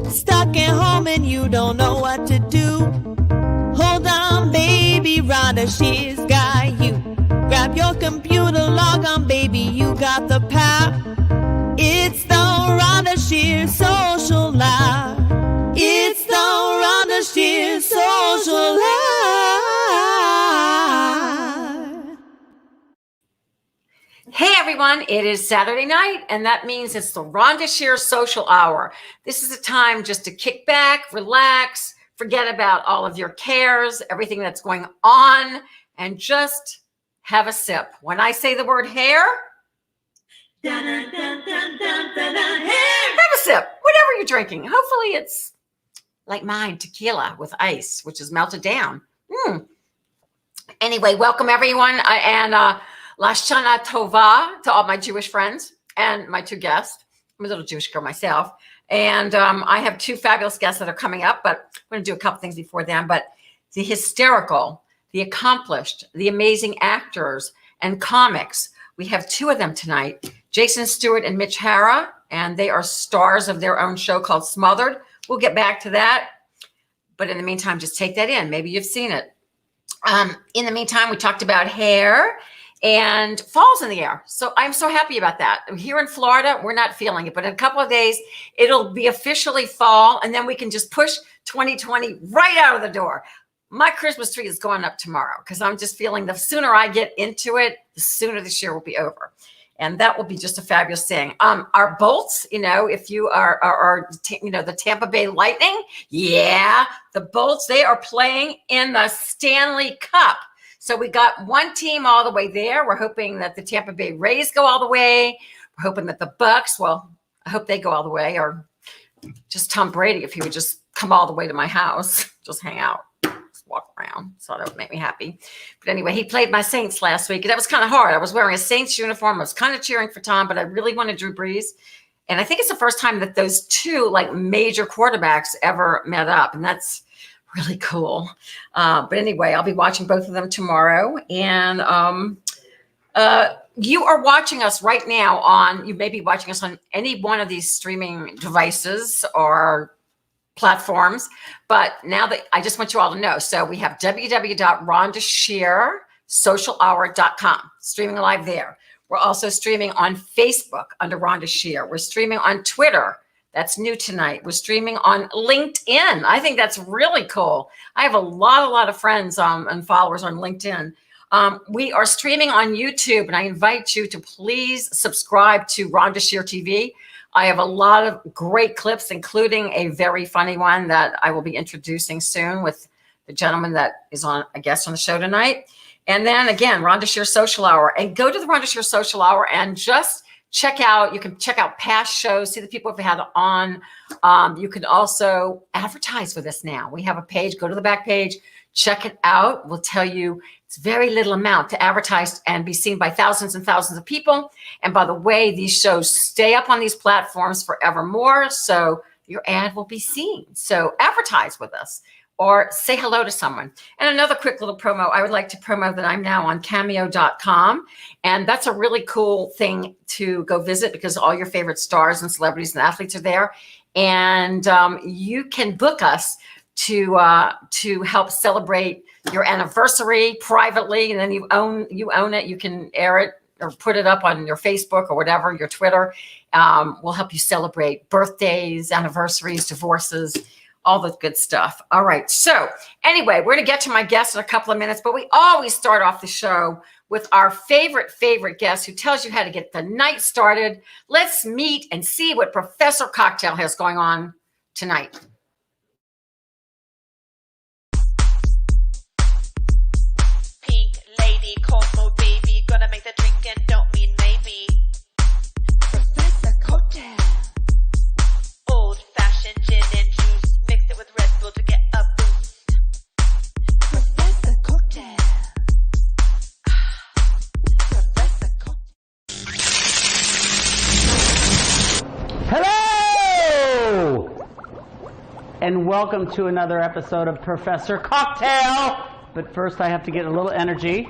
Stuck at home and you don't know what to do. Hold on, baby, Rhonda Shear's got you. Grab your computer, log on, baby, you got the power. It's the Rhonda Shear Social Hour. It's the Rhonda Shear Social Hour. Hey everyone, it is Saturday night, and that means it's the Rhonda Shear Social Hour. This is a time just to kick back, relax, forget about all of your cares, everything that's going on, and just have a sip. When I say the word hair, have a sip, whatever you're drinking. Hopefully it's like mine, tequila with ice, which is melted down. Anyway, welcome everyone, and Lashana Tova to all my Jewish friends and my two guests. I'm a little Jewish girl myself. And I have two fabulous guests that are coming up, but I'm going to do a couple things before them. But the hysterical, the accomplished, the amazing actors and comics. We have two of them tonight, Jason Stuart and Mitch Hara, and they are stars of their own show called Smothered. We'll get back to that. But in the meantime, just take that in. Maybe you've seen it. In the meantime, we talked about hair. And fall's in the air. So I'm so happy about that. Here in Florida, we're not feeling it, but in a couple of days, it'll be officially fall. And then we can just push 2020 right out of the door. My Christmas tree is going up tomorrow because I'm just feeling the sooner I get into it, the sooner this year will be over. And that will be just a fabulous thing. Our Bolts, if you are the Tampa Bay Lightning, the Bolts, they are playing in the Stanley Cup. So we got one team all the way there. We're hoping that the Tampa Bay Rays go all the way. We're hoping that the Bucks, well, I hope they go all the way, or just Tom Brady, if he would just come all the way to my house, just hang out, just walk around. So that would make me happy. But anyway, he played my Saints last week. That was kind of hard. I was wearing a Saints uniform. I was kind of cheering for Tom, but I really wanted Drew Brees. And I think it's the first time that those two major quarterbacks ever met up. And that's really cool. But anyway, I'll be watching both of them tomorrow. And you are watching us right now you may be watching us on any one of these streaming devices or platforms. But now that I just want you all to know, so we have www.rhondashearsocialhour.com, streaming live there. We're also streaming on Facebook under Rhonda Shear. We're streaming on Twitter. That's new tonight. We're streaming on LinkedIn. I think that's really cool. I have a lot of friends and followers on LinkedIn. We are streaming on YouTube, and I invite you to please subscribe to Rhonda Shear TV. I have a lot of great clips, including a very funny one that I will be introducing soon with the gentleman that is on a guest on the show tonight. And then again, Rhonda Shear Social Hour. And go to the Rhonda Shear Social Hour and just you can check out past shows, see the people we've had on. You can also advertise with us now. We have a page, go to the back page, check it out. We'll tell you it's very little amount to advertise and be seen by thousands and thousands of people. And by the way, these shows stay up on these platforms forevermore. So your ad will be seen. So advertise with us or say hello to someone. And another quick little promo, I would like to promote that I'm now on cameo.com. And that's a really cool thing to go visit because all your favorite stars and celebrities and athletes are there. And you can book us to help celebrate your anniversary privately. And then you own it. You can air it or put it up on your Facebook or whatever, your Twitter. We'll help you celebrate birthdays, anniversaries, divorces, all the good stuff. All right. So anyway, we're going to get to my guest in a couple of minutes, but we always start off the show with our favorite guest who tells you how to get the night started. Let's meet and see what Professor Cocktail has going on tonight. Pink lady, cold mode baby, gonna make the drink and don't mean maybe. Professor Cocktail. Old fashioned gin and juice, mix it with Red Bull to get a boost. Professor Cocktail. Professor Cocktail. Hello! And welcome to another episode of Professor Cocktail. But first I have to get a little energy.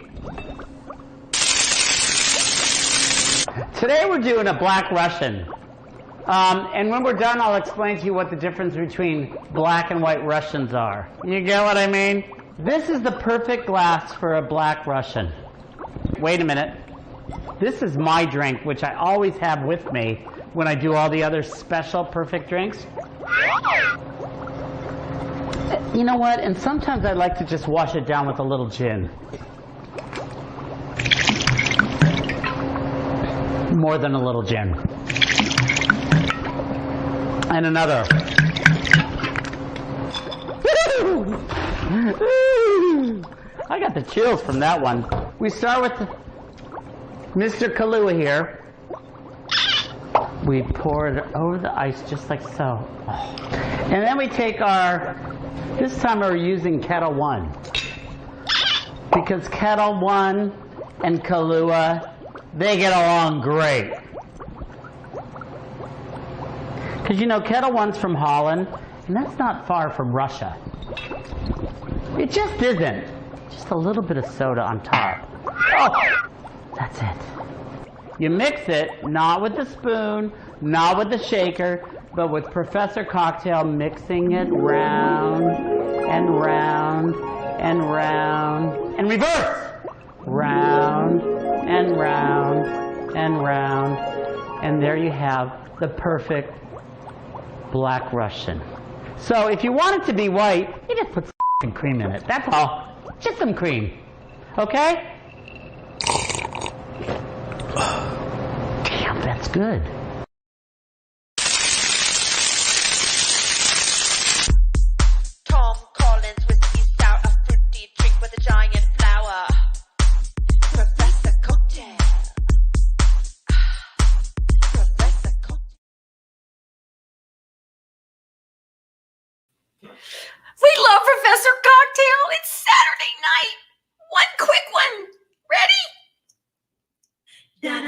Today we're doing a Black Russian. And when we're done, I'll explain to you what the difference between black and white Russians are. You get what I mean? This is the perfect glass for a black Russian. Wait a minute. This is my drink, which I always have with me when I do all the other special perfect drinks. You know what? And sometimes I like to just wash it down with a little gin. More than a little gin. And another. I got the chills from that one. We start with Mr. Kahlua here. We pour it over the ice just like so. And then we take this time we're using Kettle One. Because Kettle One and Kahlua, they get along great. Because you know, Kettle One's from Holland, and that's not far from Russia. It just isn't. Just a little bit of soda on top. Oh, that's it. You mix it, not with the spoon, not with the shaker, but with Professor Cocktail, mixing it round and round and round, and reverse! Round and round and round, and there you have the perfect black Russian. So if you want it to be white, you just put some cream in it. That's all. Just some cream. Okay? Damn, that's good. Tom Collins whiskey stout, a fruity drink with a giant flower. Professor Cocktail. Professor Cocktail. We love Professor Cocktail. It's Saturday night. One quick one. Ready? Love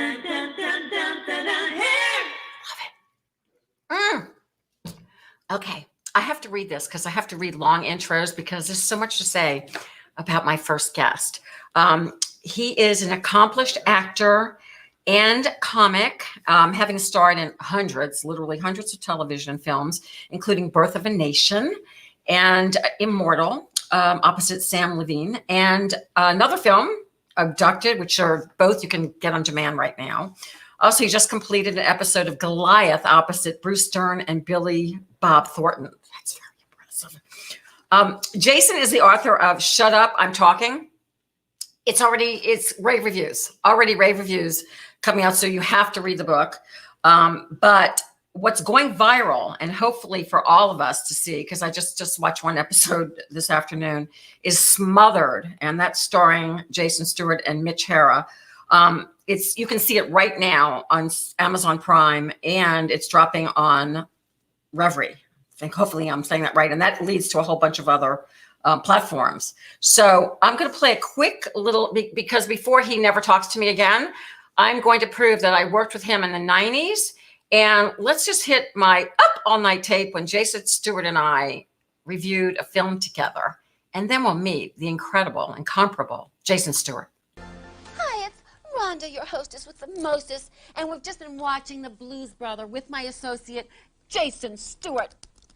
it. Okay. I have to read this because I have to read long intros because there's so much to say about my first guest. He is an accomplished actor and comic, having starred in literally hundreds of television films, including Birth of a Nation and Immortal, opposite Sam Levine, and another film, Abducted, which are both you can get on demand right now. Also, he just completed an episode of Goliath opposite Bruce Stern and Billy Bob Thornton. That's very impressive. Jason is the author of Shut Up, I'm Talking. It's rave reviews, already rave reviews coming out, so you have to read the book. But what's going viral, and hopefully for all of us to see, because I just watched one episode this afternoon, is Smothered, and that's starring Jason Stuart and Mitch Hara. You can see it right now on Amazon Prime, and it's dropping on Reverie. I think hopefully I'm saying that right, and that leads to a whole bunch of other platforms. So I'm going to play a quick little, because before he never talks to me again, I'm going to prove that I worked with him in the 90s. And let's just hit my Up All Night tape when Jason Stewart and I reviewed a film together. And then we'll meet the incredible, incomparable Jason Stewart. Hi, it's Rhonda, your hostess with the mostest, and we've just been watching The Blues Brother with my associate, Jason Stewart.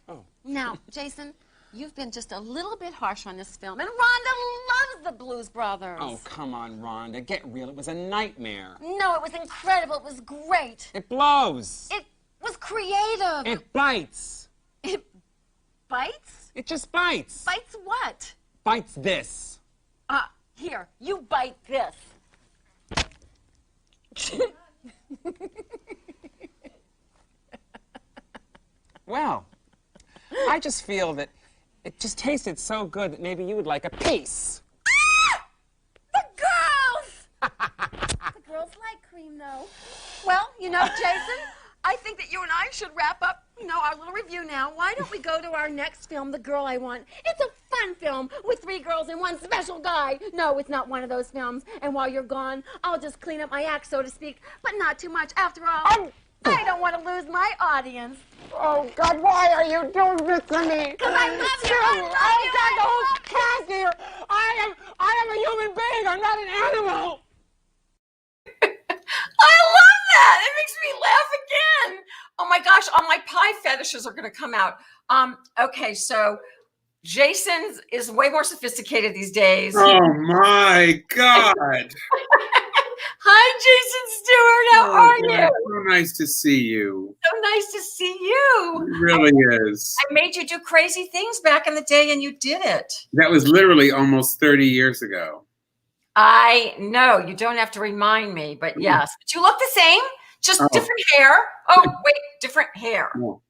Oh. Now, Jason, you've been just a little bit harsh on this film, and Rhonda loves The Blues Brothers. Oh, come on, Rhonda. Get real. It was a nightmare. No, it was incredible. It was great. It blows. It was creative. It bites. It bites? It just bites. Bites what? Bites this. Here, you bite this. Well, I just feel that it just tasted so good that maybe you would like a piece. The girls! The girls like cream, though. Well, you know, Jason, I think that you and I should wrap up, our little review now. Why don't we go to our next film, The Girl I Want? It's a fun film with 3 girls and 1 special guy. No, it's not one of those films. And while you're gone, I'll just clean up my act, so to speak, but not too much. After all, I don't want to lose my audience. Oh, God, why are you doing this to me? Because I love you. I love you. God, the whole cast here. I am a human being. I'm not an animal. I love that. It makes me laugh again. Oh my gosh, all my pie fetishes are going to come out. Okay, so Jason is way more sophisticated these days. Oh my God. Hi, Jason Stewart. How are you? So nice to see you. So nice to see you. It really is. I made you do crazy things back in the day, and you did it. That was literally almost 30 years ago. I know. You don't have to remind me, but yes. But you look the same, just different hair. Oh, wait, different hair. Oh.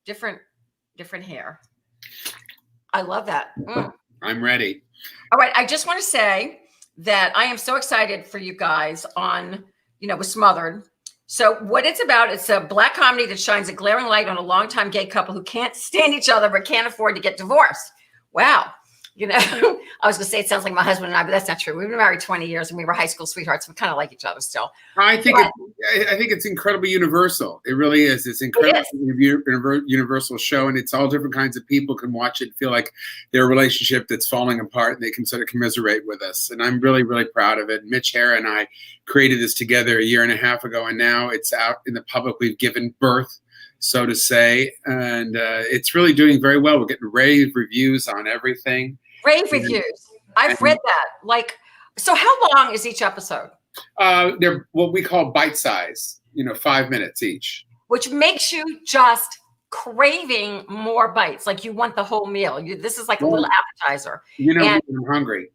Different hair. I love that. I'm ready. All right. I just want to say that I am so excited for you guys on, with Smothered. So what it's about, it's a Black comedy that shines a glaring light on a longtime gay couple who can't stand each other but can't afford to get divorced. Wow. I was going to say it sounds like my husband and I, but that's not true. We've been married 20 years and we were high school sweethearts. We kind of like each other still. I think it's incredibly universal. It really is. It's incredibly universal show, and it's all different kinds of people can watch it and feel like their relationship that's falling apart, and they can sort of commiserate with us. And I'm really, really proud of it. Mitch, Hara, and I created this together a year and a half ago, and now it's out in the public. We've given birth, so to say, and it's really doing very well. We're getting rave reviews on everything. Rave reviews. I've read that. So how long is each episode? They're what we call bite size, 5 minutes each. Which makes you just craving more bites. Like you want the whole meal. This is like a little appetizer. I'm hungry.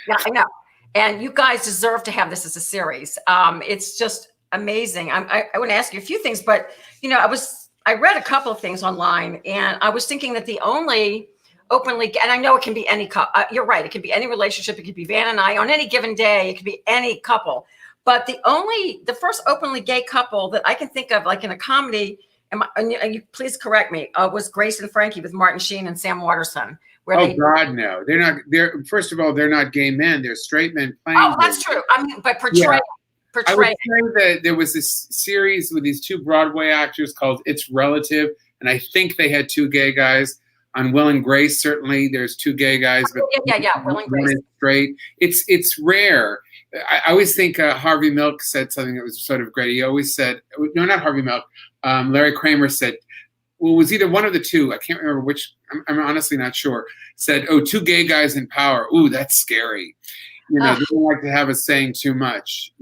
Yeah, I know. And you guys deserve to have this as a series. It's just amazing. I want to ask you a few things, but I read a couple of things online, and I was thinking that the only openly, and I know it can be any couple. You're right. It can be any relationship. It could be Van and I on any given day. It could be any couple. But the first openly gay couple that I can think of, like in a comedy, and you please correct me, was Grace and Frankie with Martin Sheen and Sam Waterston. God, no. They're not. First of all, they're not gay men. They're straight men playing. Oh, that's true. I mean, but portraying. I would say that there was this series with these two Broadway actors called It's Relative, and I think they had two gay guys. On Will and Grace, certainly there's two gay guys, but Will and Grace. Straight. It's rare. I always think Harvey Milk said something that was sort of great. He always said, no, not Harvey Milk. Larry Kramer said, well, it was either one of the two. I can't remember which. I'm honestly not sure. Said, two gay guys in power. Ooh, that's scary. They don't like to have us saying too much.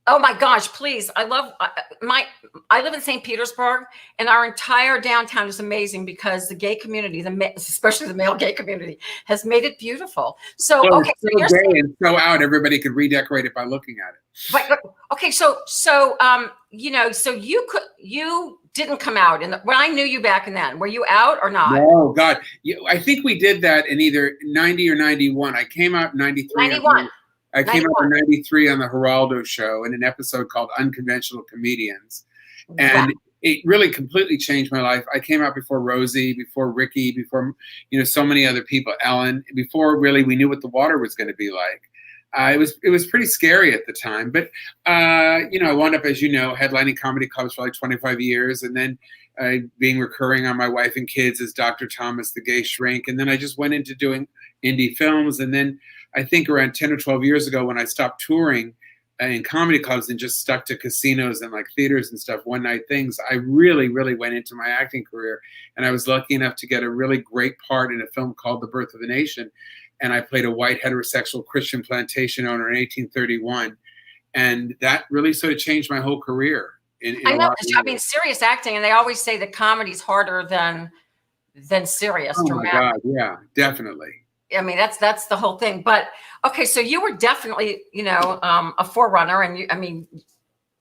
Oh my gosh, please. I live in St. Petersburg, and our entire downtown is amazing because the gay community, especially the male gay community, has made it beautiful. So it's so gay and so out, everybody could redecorate it by looking at it. But okay, so you didn't come out when I knew you back then. Were you out or not? Oh God, I think we did that in either 90 or 91. I came out in 93. 91. I came out in 93 on the Geraldo show in an episode called Unconventional Comedians. And it really completely changed my life. I came out before Rosie, before Ricky, before, so many other people, Ellen, before really we knew what the water was going to be like. It was pretty scary at the time. But, I wound up, as you know, headlining comedy clubs for like 25 years. And then being recurring on My Wife and Kids as Dr. Thomas, the gay shrink. And then I just went into doing indie films. And then I think around 10 or 12 years ago when I stopped touring in comedy clubs and just stuck to casinos and like theaters and stuff, one night things, I really, really went into my acting career. And I was lucky enough to get a really great part in a film called The Birth of a Nation. And I played a white heterosexual Christian plantation owner in 1831. And that really sort of changed my whole career. I know. I mean, serious acting, and they always say that comedy's harder than serious. Oh my God, yeah, definitely. I mean, that's the whole thing. But okay, so you were definitely, a forerunner, and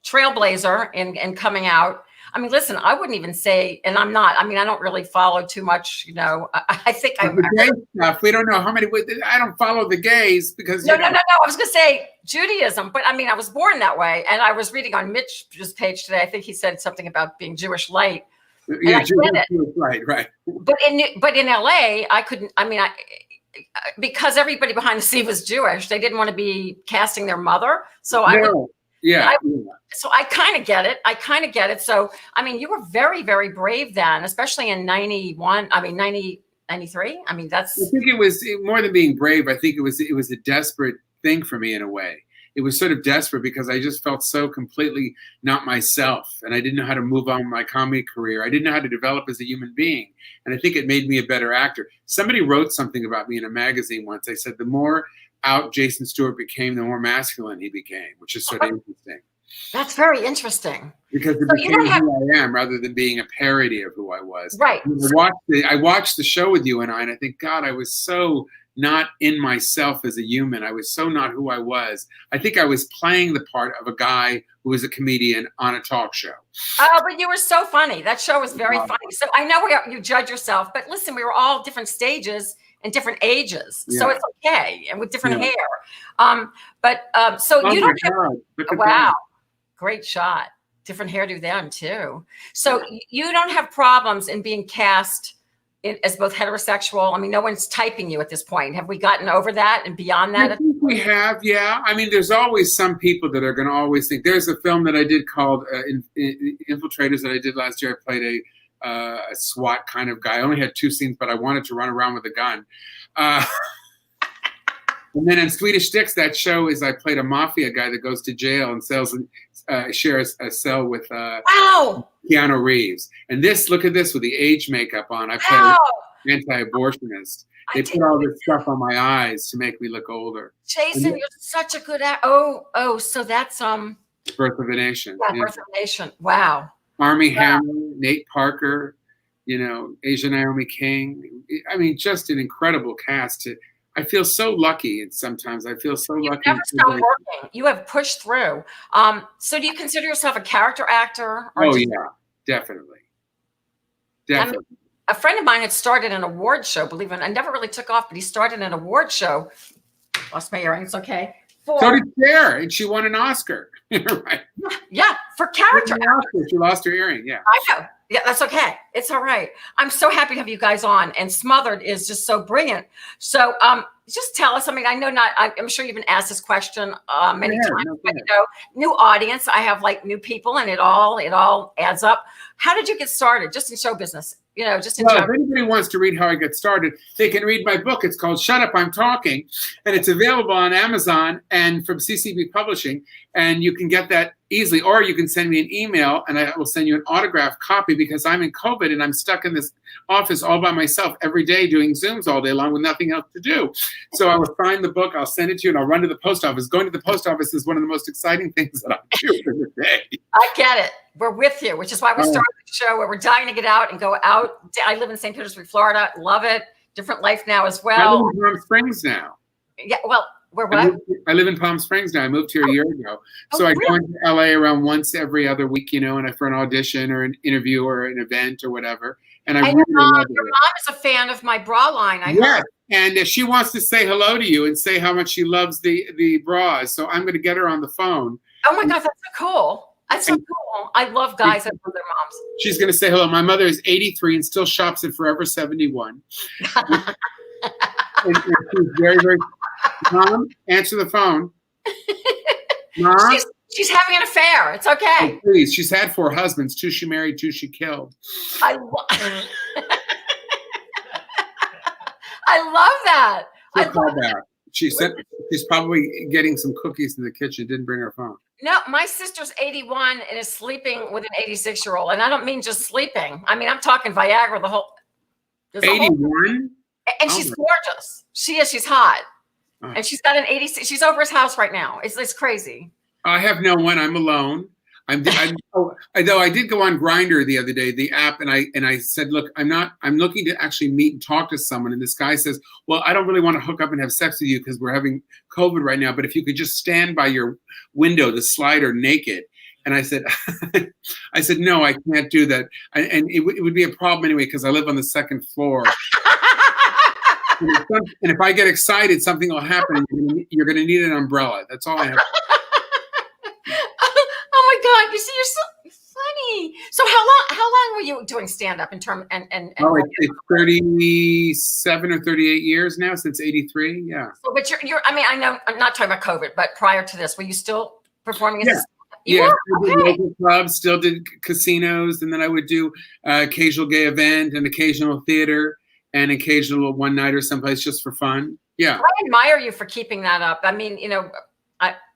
trailblazer in coming out. I mean, listen, I wouldn't even say, and I'm not. I mean, I don't really follow too much. I think the gay stuff. We don't know how many. I don't follow the gays because no. I was going to say Judaism, but I mean, I was born that way, and I was reading on Mitch's page today. I think he said something about being Jewish light. Yeah, Jewish light, right. But in LA, I couldn't. I mean, because everybody behind the scene was Jewish, they didn't want to be casting their mother. So so I kind of get it. So, I mean, you were very, very brave then, especially in 91. I mean, 93. I mean, I think it was more than being brave. I think it was a desperate thing for me in a way. it was sort of desperate because I just felt so completely not myself, and I didn't know how to move on with my comedy career. I didn't know how to develop as a human being, and I think it made me a better actor. Somebody wrote something about me in a magazine once. They said the more out Jason Stewart became, the more masculine he became, which is sort of interesting. That's very interesting. Because it became who I am rather than being a parody of who I was. Right. I watched the show with you and I think, God, I was so not in myself as a human. I was so not who I was. I think I was playing the part of a guy who was a comedian on a talk show. Oh, but you were so funny. That show was very funny. So I know you judge yourself, but listen, we were all different stages and different ages. So it's okay. And with different hair. So you don't have, wow. Great shot. Different hairdo then too. So you don't have problems in being cast as both heterosexual. I mean, no one's typing you at this point. Have we gotten over that and beyond that? I think we have, yeah. I mean, there's always some people that are going to always think. There's a film that I did called Infiltrators that I did last year. I played a SWAT kind of guy. I only had 2 scenes, but I wanted to run around with a gun. And then in Swedish Sticks, that show is I played a mafia guy that goes to jail and shares a cell with Keanu Reeves. And look at this with the age makeup on. I played an anti-abortionist. They put all this stuff on my eyes to make me look older. Jason, you're such a good actor. So that's Birth of a Nation. Yeah, Birth of a Nation. Wow. Armie Hammer, Nate Parker, Asia Naomi King. I mean, just an incredible cast. I feel so lucky, and sometimes I feel so lucky. You never stop working. You have pushed through. So do you consider yourself a character actor? Yeah, definitely. Definitely. A friend of mine had started an award show, believe it or not. I never really took off, but he started an award show. Lost my earrings, okay. So did Cher, and she won an Oscar. Right. Yeah, for character actor. She lost her earring, yeah. I know. Yeah, that's okay. It's all right. I'm so happy to have you guys on, and Smothered is just so brilliant. So just tell us, I mean, I'm sure you've been asked this question many times, but new audience, I have like new people, and it all adds up. How did you get started just in show business? Just in general. If anybody wants to read how I get started, they can read my book. It's called Shut Up, I'm Talking, and it's available on Amazon and from CCB Publishing, and you can get that easily, or you can send me an email and I will send you an autographed copy because I'm in COVID and I'm stuck in this office all by myself every day doing Zooms all day long with nothing else to do. So I will sign the book, I'll send it to you, and I'll run to the post office. Going to the post office is one of the most exciting things that I do for the day. I get it. We're with you, which is why we started the show where we're dying to get out and go out. I live in St. Petersburg, Florida. Love it. Different life now as well. I live in Palm Springs now. Yeah, well, we're what? I live in Palm Springs now. I moved here a year ago. So I go into LA around once every other week, and for an audition or an interview or an event or whatever. And I really love it. Your mom is a fan of my bra line. I heard. And she wants to say hello to you and say how much she loves the bras. So I'm going to get her on the phone. Oh my God, that's so cool. That's so cool. I love guys that love their moms. She's going to say hello. My mother is 83 and still shops at Forever 71. and she's very, very. Mom, answer the phone. Mom? She's having an affair. It's okay. Oh, please. She's had 4 husbands. 2 she married, 2 she killed. I love that. She said she's probably getting some cookies in the kitchen. Didn't bring her phone. No, my sister's 81 and is sleeping with an 86-year-old. And I don't mean just sleeping. I mean, I'm talking Viagra, the whole. 81? And she's gorgeous. She is. She's hot. And she's got an 86. She's over his house right now. It's crazy. I have no one. I'm alone. Though I did go on Grindr the other day, the app, and I said, look, I'm looking to actually meet and talk to someone. And this guy says, well, I don't really want to hook up and have sex with you because we're having COVID right now. But if you could just stand by your window, the slider, naked. And I said, no, I can't do that. And it would be a problem anyway because I live on the 2nd floor. And if I get excited, something will happen. And you're going to need an umbrella. That's all I have. Oh my God! You see, you're so funny. So how long were you doing stand up in term and it's 37 or 38 years now since 83. Yeah. So, but you're. I mean, I know I'm not talking about COVID, but prior to this, were you still performing? Yeah. I did local clubs, still did casinos, and then I would do occasional gay event and occasional theater and occasional one night or someplace just for fun. Yeah. I admire you for keeping that up. I mean,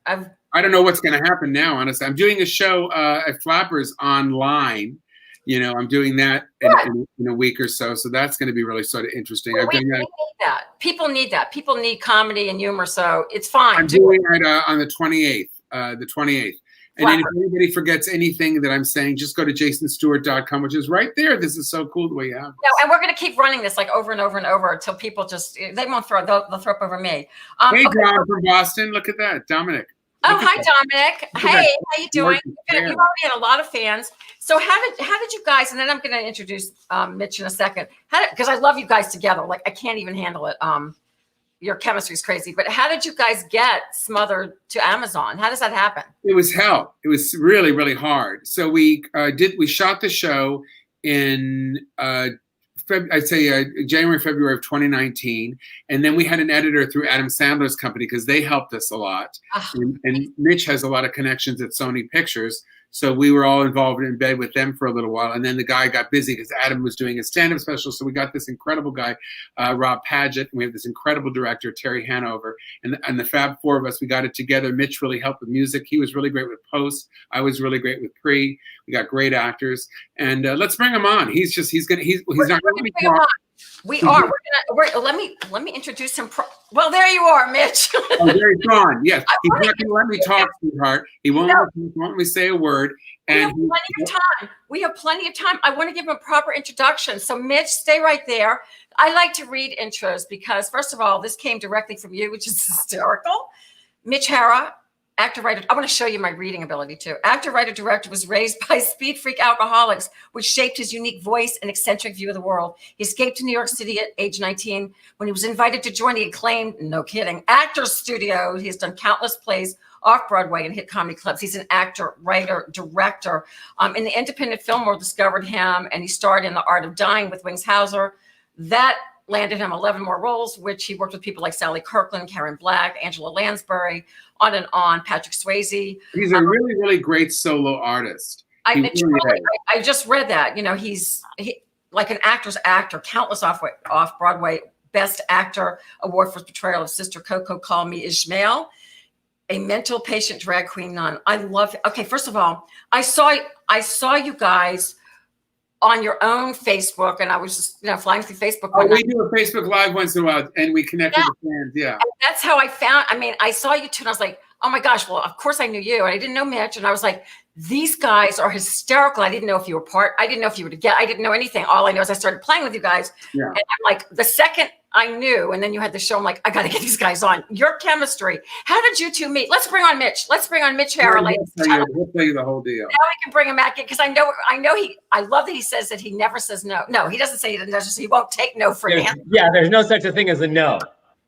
I don't know what's going to happen now, honestly. I'm doing a show at Flappers online. I'm doing that in a week or so. So that's going to be really sort of interesting. Well, we need that. People need that. People need comedy and humor. So it's fine. I'm doing it on the 28th. The 28th. And then if anybody forgets anything that I'm saying, just go to jasonstewart.com, which is right there. This is so cool the way you have it. No, and we're going to keep running this like over and over and over until people they won't they'll throw up over me. Hey, John from Boston. Look at that. Dominic. Oh, hi, Dominic. Hey, how you doing? You've already had a lot of fans. So how did you guys, and then I'm going to introduce Mitch in a second, because I love you guys together. Like, I can't even handle it. Your chemistry is crazy. But how did you guys get Smothered to Amazon? How does that happen? It was hell. It was really, really hard. So we shot the show in January, February of 2019. And then we had an editor through Adam Sandler's company because they helped us a lot. And Mitch has a lot of connections at Sony Pictures. So we were all involved in bed with them for a little while. And then the guy got busy because Adam was doing a stand-up special. So we got this incredible guy, Rob Paget. And we have this incredible director, Terry Hanover. And the Fab Four of us, we got it together. Mitch really helped with music. He was really great with post. I was really great with pre. We got great actors. And let's bring him on. He's not going to be talking. We are. Let me introduce him. Well, there you are, Mitch. Oh, there he's gone. Yes, he's not going to let me talk, sweetheart. He won't let me say a word. And we have plenty of time. I want to give him a proper introduction. So, Mitch, stay right there. I like to read intros because, first of all, this came directly from you, which is hysterical. Mitch Hara. Actor, writer, I want to show you my reading ability too. Actor, writer, director, was raised by speed freak alcoholics, which shaped his unique voice and eccentric view of the world. He escaped to New York City at age 19 when he was invited to join the acclaimed, no kidding, Actors Studio. He's done countless plays off-Broadway and hit comedy clubs. He's an actor, writer, director. In the independent film world, discovered him, and he starred in The Art of Dying with Wings Hauser. That landed him 11 more roles, which he worked with people like Sally Kirkland, Karen Black, Angela Lansbury, on and on, Patrick Swayze. He's a really, really great solo artist. I just read that. He's like an actor's actor, countless off-Broadway, Best Actor Award for his portrayal of Sister Coco, Call Me Ishmael, a mental patient drag queen nun. I love it. Okay, first of all, I saw you guys on your own Facebook, and I was just flying through Facebook. Oh, we do a Facebook Live once in a while, and we connect with the fans. Yeah, and that's how I found. I saw you too, and I was like, oh my gosh. Well, of course I knew you, and I didn't know Mitch, and I was like, these guys are hysterical. I didn't know if you were I didn't know if you were together. I didn't know anything. All I know is I started playing with you guys, and I'm like, the second I knew, and then you had the show, I'm like, I got to get these guys on. Your chemistry. How did you two meet? Let's bring on Mitch. Let's bring on Mitch Hara. We'll tell you the whole deal. Now we can bring him back in because I know I love that he says that he never says no. No, he doesn't say he won't take no for an answer. Yeah, there's no such a thing as a no.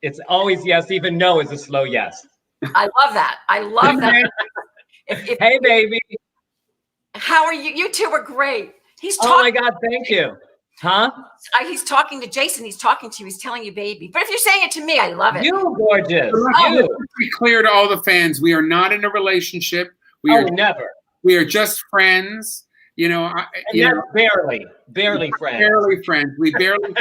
It's always yes. Even no is a slow yes. I love that. I love that. Hey, baby. How are you? You two are great. Oh my God, thank you. Huh? He's talking to Jason. He's talking to you. He's telling you, baby. But if you're saying it to me, I love it. You're gorgeous. Let's be clear to all the fans. We are not in a relationship. Never. We are just friends. Barely friends. Barely friends. We barely.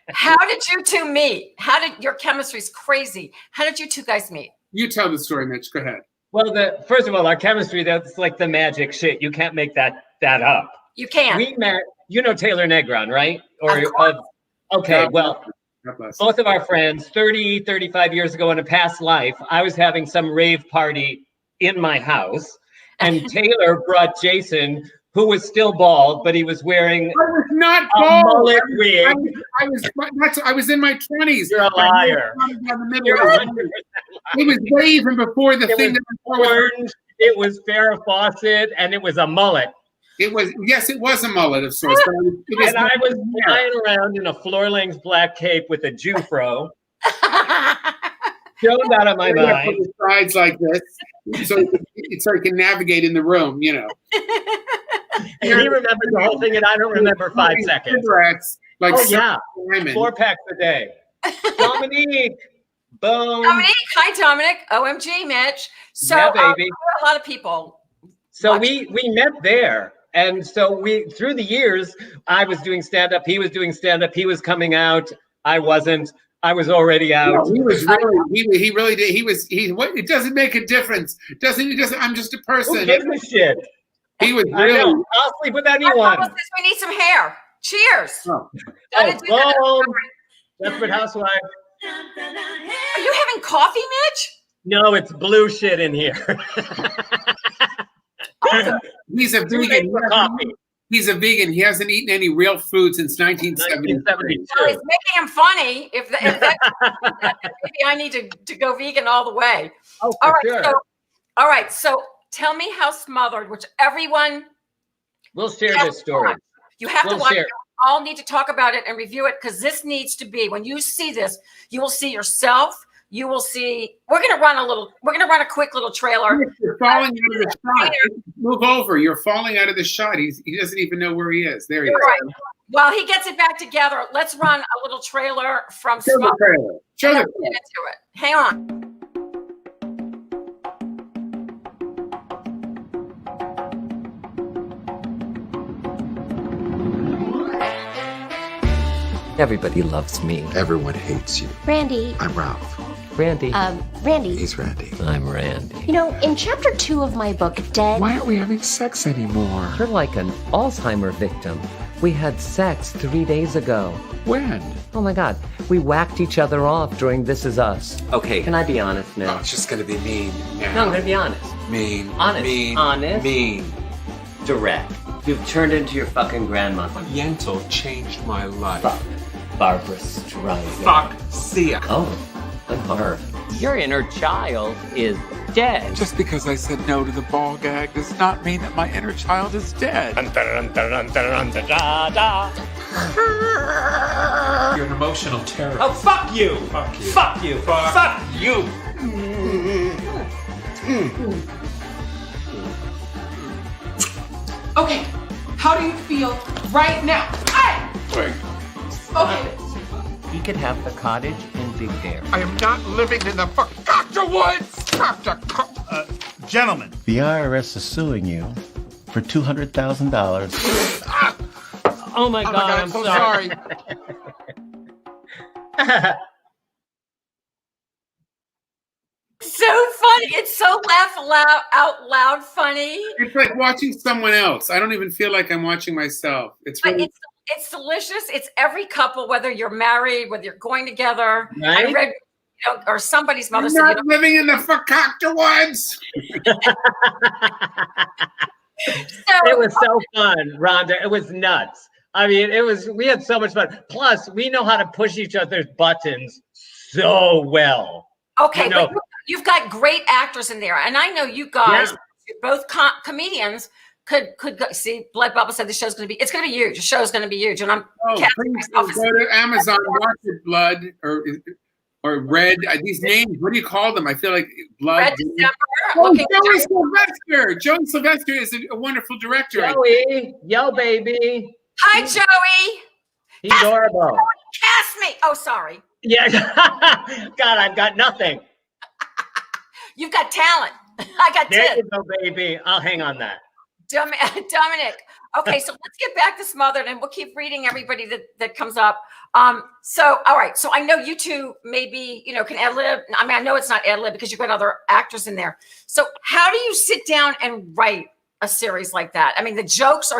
How did you two meet? Your chemistry's crazy. How did you two guys meet? You tell the story, Mitch. Go ahead. Well, first of all, our chemistry, that's like the magic shit. You can't make that up. You can't. We met, Taylor Negron, right? Okay, well, both of our friends, 30, 35 years ago in a past life, I was having some rave party in my house, and Taylor brought Jason, who was still bald, but he was wearing a mullet wig. I was in my 20s. You're a liar. It was way even before the thing. It was Farrah Fawcett, and it was a mullet. It was a mullet of sorts. And I was flying around in a floor-length black cape with a Jufro. Showed out of my mind. Put the sides like this, so he can navigate in the room, And he remembered the whole thing, and I don't remember 5 seconds. Cigarettes, 4 packs a day. Dominique, boom. Dominique, hi Dominic. OMG, Mitch. So, yeah, baby. A lot of people. So we met there. And so through the years, I was doing stand-up, he was doing stand-up, he was coming out, I wasn't. I was already out. No, he was really, he really did. What? It doesn't make a difference. It doesn't. I'm just a person. Who gives a shit? He was I really. know. I'll sleep with anyone. We need some hair. Cheers. Oh. Desperate Housewife. Are you having coffee, Mitch? No, it's blue shit in here. He's a vegan. He's a vegan. He hasn't eaten any real food since 1972. Well, it's making him funny. If that's maybe I need to go vegan all the way. Oh, all right. sure. All right. So tell me how Smothered, which everyone will share this story. You have to watch it. All need to talk about it and review it because this needs to be, when you see this, you will see yourself. You will see. We're gonna run a quick little trailer. You're falling out of the shot. Move over. You're falling out of the shot. He doesn't even know where he is. There he is. Right. While he gets it back together, let's run a little trailer from Smothered. Show the trailer. Get into it. Hang on. Everybody loves me. Everyone hates you. Randy. I'm Ralph. Randy. Randy. He's Randy. I'm Randy. You know, in chapter 2 of my book, Dead... Why aren't we having sex anymore? You're like an Alzheimer victim. We had sex 3 days ago. When? Oh my God. We whacked each other off during This Is Us. Okay, can I be honest now? Oh, it's just gonna be mean now. No, I'm gonna be honest. Mean. Honest. Mean. Honest. Mean. Direct. You've turned into your fucking grandmother. Yentl changed my life. Fuck. Barbara Streisand. Fuck. See ya. Oh, good her. Your inner child is dead. Just because I said no to the ball gag does not mean that my inner child is dead. You're an emotional terrorist. Oh, fuck you. Fuck you. Fuck you. Fuck you. Okay, how do you feel right now? Hey! Wait. Okay. He could have the cottage in Big Bear. I am not living in the Dr. Woods! Gentlemen. The IRS is suing you for $200,000. Oh my God, I'm so sorry. So funny. It's so out loud funny. It's like watching someone else. I don't even feel like I'm watching myself. It's really. It's delicious. It's every couple, whether you're married, whether you're going together. Right? I read, or somebody's mother I'm said, not living in the Fakakta Woods. It was so fun, Rhonda. It was nuts. I mean, we had so much fun. Plus, we know how to push each other's buttons so well. Okay, but you've got great actors in there. And I know you guys, both comedians, could go see. Blood Bubble said the show's going to be. It's going to be huge. The show's going to be huge, and I'm. Please go to Amazon, watch it. Blood or Red. These names. What do you call them? I feel like Blood. Red December. Joey Sylvester. Joey Sylvester is a wonderful director. Joey, yo baby. Hi, Joey. He's adorable. Cast me. Oh, sorry. Yeah. God, I've got nothing. You've got talent. I got there you go, baby. I'll hang on that. Dominic. Okay, so let's get back to Smothered, and we'll keep reading everybody that comes up. So, all right. So I know you two maybe, can ad lib. I mean, I know it's not ad lib because you've got other actors in there. So how do you sit down and write a series like that? I mean, the jokes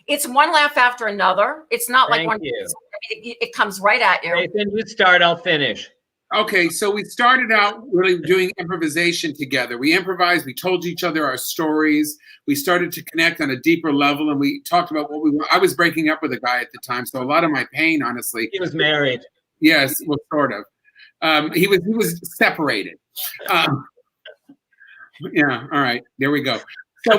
it's one laugh after another. It's not like one. It comes right at you. Nathan, you start, I'll finish. Okay, so we started out really doing improvisation together. We improvised, we told each other our stories. We started to connect on a deeper level, and we talked about what we were. I was breaking up with a guy at the time, so a lot of my pain, honestly. He was married. Yes, well, sort of. He was separated. Yeah, all right, there we go. So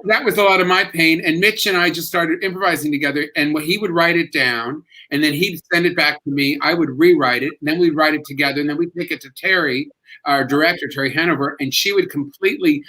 that was a lot of my pain, and Mitch and I just started improvising together, and he would write it down, and then he'd send it back to me. I would rewrite it, and then we'd write it together, and then we'd take it to Terry, our director, Terry Hanover, and she would completely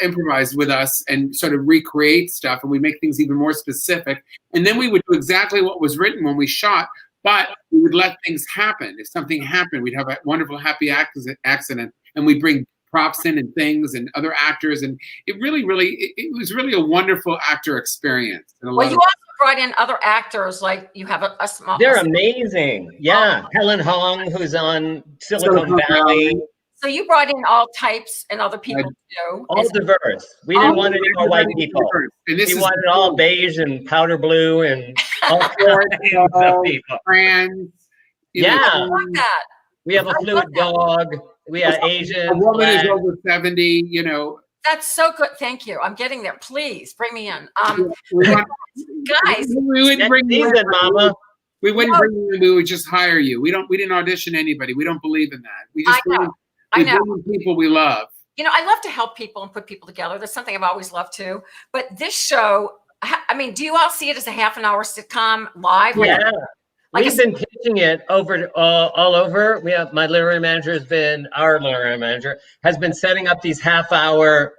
improvise with us and sort of recreate stuff, and we'd make things even more specific, and then we would do exactly what was written when we shot, but we would let things happen. If something happened, we'd have a wonderful happy accident, and we'd bring props in and things and other actors, and it was really a wonderful actor experience. Well, you also brought in other actors, like you have a small. They're amazing. Yeah, Helen Hong, who's on Silicon Valley. So you brought in all types and other people too. All diverse. We didn't want any more white people. We wanted all beige and powder blue and all kinds of people. Trans. Yeah. I love that. We have a fluid dog. We have Asian. A woman is over 70, you know. That's so good. Thank you. I'm getting there. Please bring me in. Guys. We wouldn't bring you in, Mama. We wouldn't bring you in. We would just hire you. We didn't audition anybody. We don't believe in that. We just bring in people we love. You know, I love to help people and put people together. That's something I've always loved too. But this show, I mean, do you all see it as a half-an-hour sitcom live? Yeah. We've been pitching it over all over. We have our literary manager has been setting up these half-hour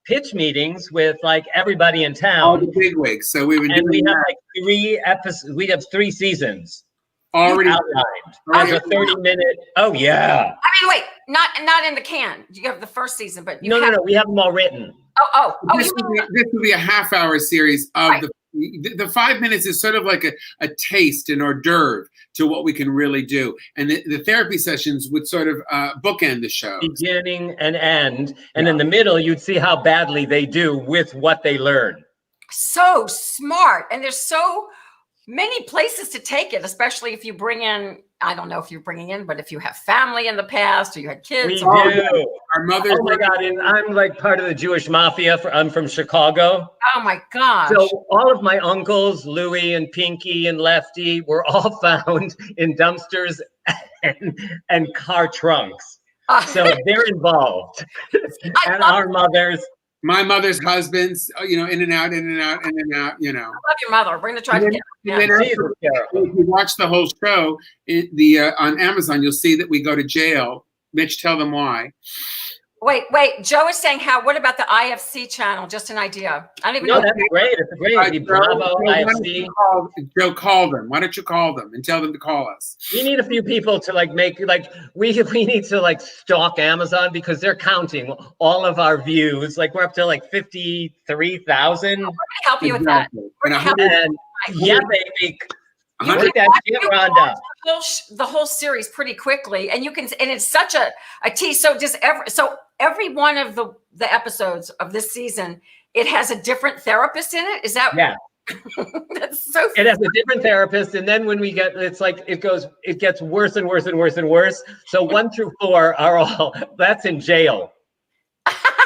pitch meetings with like everybody in town. All the bigwigs. So we have like 3 episodes. We have 3 seasons already outlined. There's a 30-minute. Oh yeah. I mean, wait, not in the can. You have the first season, but no. We have them all written. This would be a half-hour series of the 5 minutes is sort of like a taste, an hors d'oeuvre to what we can really do. And the therapy sessions would sort of bookend the show. Beginning and end. And in the middle, you'd see how badly they do with what they learn. So smart. And there's so many places to take it, especially if you bring in, I don't know if you're bringing in, but if you have family in the past or you had kids. We do. Our mother. Oh my God. And I'm like part of the Jewish mafia. I'm from Chicago. Oh my gosh. So all of my uncles, Louie and Pinky and Lefty, were all found in dumpsters and car trunks. So they're involved. And our mothers. My mother's husbands, you know, in and out, you know. I love your mother. We're going to try to get if you watch the whole show on Amazon, you'll see that we go to jail. Mitch, tell them why. Wait. Joe is saying what about the IFC channel? Just an idea. I don't even know. That's great. It's great. Bravo, IFC. Joe, call them. Why don't you call them and tell them to call us? We need a few people to we need to stalk Amazon because they're counting all of our views. Like we're up to 53,000. We're gonna help you with that. Yeah, baby. You take that shit, Rhonda. The whole series pretty quickly, and it's such a tease. So every one of the episodes of this season, it has a different therapist in it. Is that? Yeah. That's so. It has a different therapist, and then when we get, it gets worse and worse and worse and worse. So 1 through 4 are all that's in jail.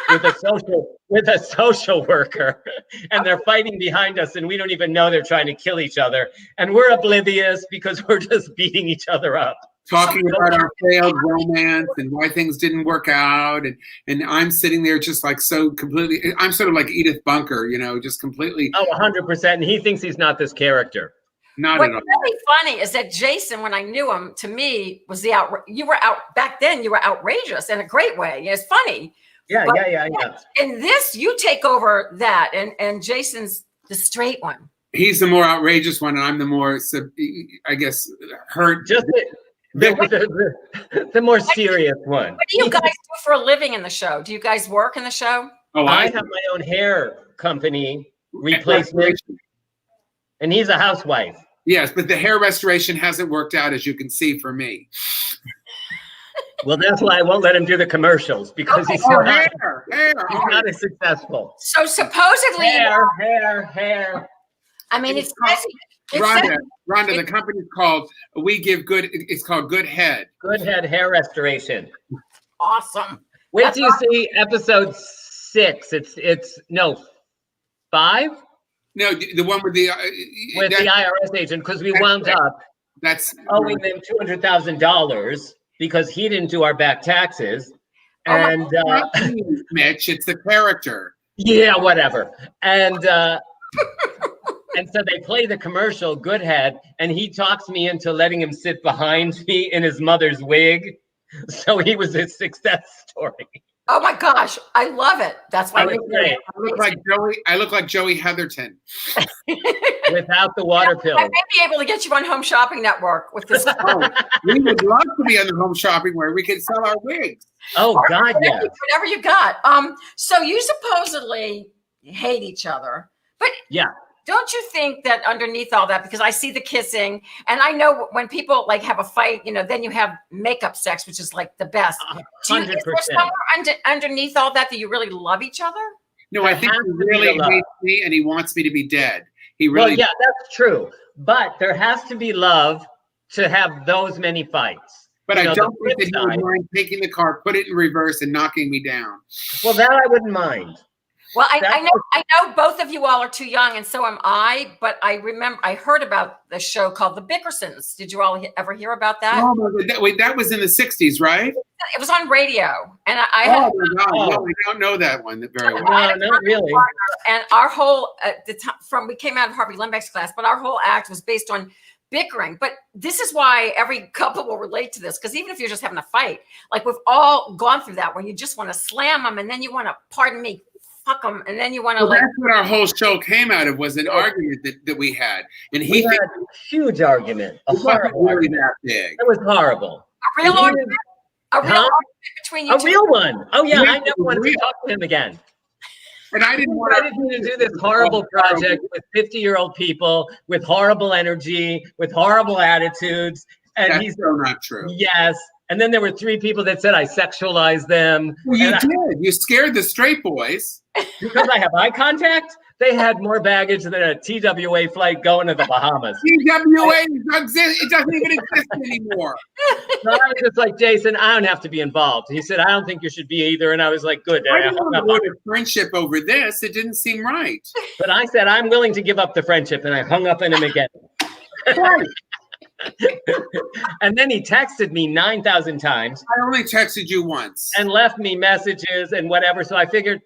with a social worker, and they're fighting behind us, and we don't even know they're trying to kill each other, and we're oblivious because we're just beating each other up, talking about our failed romance and why things didn't work out, and I'm sitting there just so completely. I'm sort of like Edith Bunker, you know, just completely. 100%. And he thinks he's not this character. Not What's at all. really funny is that Jason, when I knew him, to me was you were back then. You were outrageous in a great way. It's funny. Yeah. In this, you take over that, and Jason's the straight one. He's the more outrageous one, and I'm the more, I guess, hurt. Just the more serious one. What do you guys do for a living in the show? Do you guys work in the show? Oh, I have my own hair company, Replacement, and he's a housewife. Yes, but the hair restoration hasn't worked out, as you can see, for me. Well, that's why I won't let him do the commercials because he's not as successful. So supposedly hair. I mean, it's Rhonda, the company's called it's called Good Head. Good Head Hair Restoration. Awesome. Wait till you see episode 6. It's 5? No, the one with the IRS agent, because we wound up owing them $200,000 because he didn't do our back taxes. And Mitch, it's the character. Yeah, whatever. And and so they play the commercial, Good Head, and he talks me into letting him sit behind me in his mother's wig. So he was a success story. Oh my gosh, I love it. That's why I look like Joey Heatherton. Without the water pill. I may be able to get you on Home Shopping Network with this. We would love to be on the Home Shopping where we can sell our wigs. Oh God, yeah. Whatever you got. So you supposedly hate each other, but yeah. Don't you think that underneath all that, because I see the kissing, and I know when people like have a fight, then you have makeup sex, which is like the best. 100%. Is there somewhere underneath all that you really love each other? No, I think he really hates me and he wants me to be dead. He really. Well, yeah, that's true. But there has to be love to have those many fights. But I don't think that he would mind taking the car, put it in reverse, and knocking me down. Well, that I wouldn't mind. Well, I know both of you all are too young, and so am I. But I heard about the show called The Bickersons. Did you all ever hear about that? Oh, that was in the 60s, right? It was on radio, and I don't know that one very well. No, not really. And our whole we came out of Harvey Lembeck's class, but our whole act was based on bickering. But this is why every couple will relate to this, because even if you're just having a fight, like we've all gone through that, where you just want to slam them, and then you want to, pardon me, fuck them, and then you want to that's what our whole show came out of, was an argument that we had, and we had a huge argument, a horrible argument. That big. It was horrible. A real argument. A real argument between you. A real one. Oh yeah, I never wanted to talk to him again. And I didn't want to do this horrible project with 50-year-old people with horrible energy, with horrible attitudes, and that's so not true. Yes. And then there were 3 people that said I sexualized them. Well, you did. You scared the straight boys. Because I have eye contact? They had more baggage than a TWA flight going to the Bahamas. TWA it doesn't even exist anymore. So I was just like, Jason, I don't have to be involved. He said, I don't think you should be either. And I was like, good. I didn't want a friendship over this. It didn't seem right. But I said, I'm willing to give up the friendship. And I hung up on him again. Right. And then he texted me 9,000 times. I only texted you once. And left me messages and whatever. So I figured,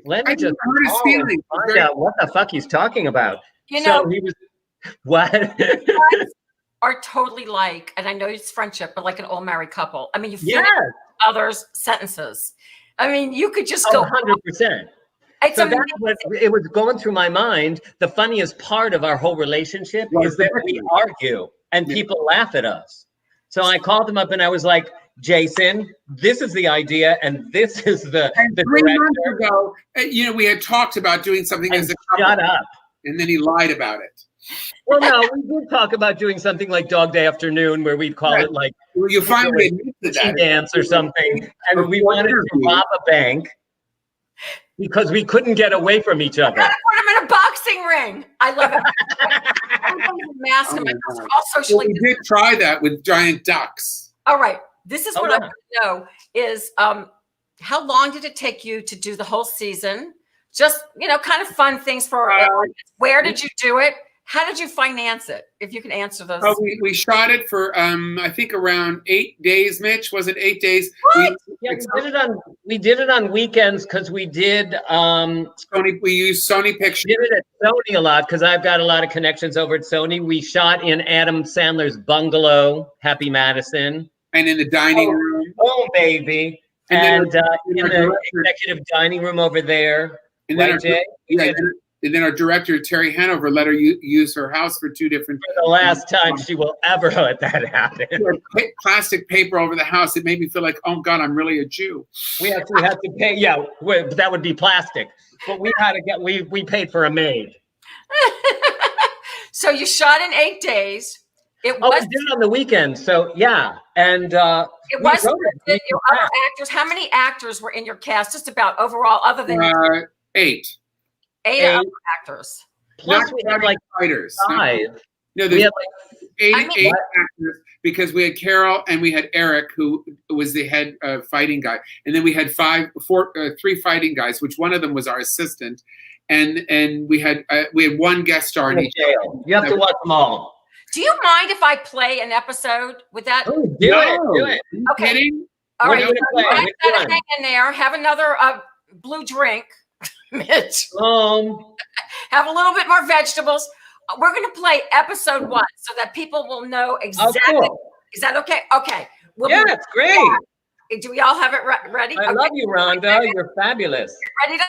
let me just find out what the fuck he's talking about. So he was, what? Are totally like, and I know it's friendship, but like an old married couple. I mean, you feel others' sentences. I mean, you could just go 100%. So that's what it was going through my mind. The funniest part of our whole relationship is that we argue and people laugh at us. So I called him up and I was like, Jason, this is the idea, and this is the 3 months ago, we had talked about doing something as a couple. Shut up. And then he lied about it. Well, no, we did talk about doing something like Dog Day Afternoon, where we'd call it like you finally admitted that dance or something, and we wanted to rob a bank because we couldn't get away from each other. Put him in a boxing ring. I love it. Mask him. All socially. We did try that with giant ducks. All right. This is what I want to know is how long did it take you to do the whole season? Just, kind of fun things for where did you do it? How did you finance it? If you can answer those. Oh, we shot it for I think around 8 days, Mitch. Was it 8 days? What? We did it on weekends because we did Sony. We used Sony Pictures. We did it at Sony a lot because I've got a lot of connections over at Sony. We shot in Adam Sandler's bungalow, Happy Madison. And in the dining room. Oh, baby. And in the executive dining room over there. And then, and then our director, Terry Hanover, let her use her house for 2 different. For the last time she will ever let that happen. Plastic paper over the house. It made me feel like, oh God, I'm really a Jew. We had to pay. Yeah, that would be plastic. But we had to get. We paid for a maid. So you shot in 8 days. We did it on the weekend. So yeah, and it was your other actors. How many actors were in your cast? Just about overall, other than 8. 8 other actors. Plus we had like fighters. 5. No, we had like 8 actors because we had Carol and we had Eric, who was the head fighting guy, and then we had 3 fighting guys, which one of them was our assistant, and we had 1 guest star in each. You have to watch them all. Do you mind if I play an episode with that? Oh, do it. Okay. Kidding? All right. Hang in there. Have another blue drink, Mitch. Have a little bit more vegetables. We're going to play episode 1 so that people will know exactly. Oh, cool. Is that okay? Okay. It's great. Do we all have it ready? I love you, Rhonda. You're fabulous. Ready to?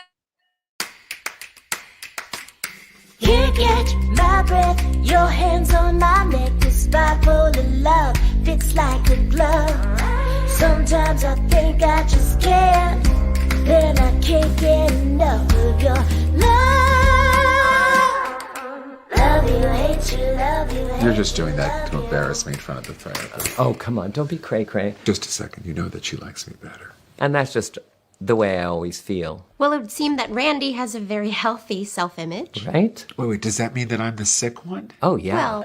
Can't catch my breath, your hands on my neck, this spot full of love fits like a glove. Sometimes I think I just can't, then I can't get enough of your love. hate you, love you, hate You're just doing that to embarrass me in front of the therapist. Oh, come on, don't be cray-cray. Just a second. You know that she likes me better. And that's just the way I always feel. Well, it would seem that Randy has a very healthy self-image. Right? Wait, does that mean that I'm the sick one? Oh, yeah. Well,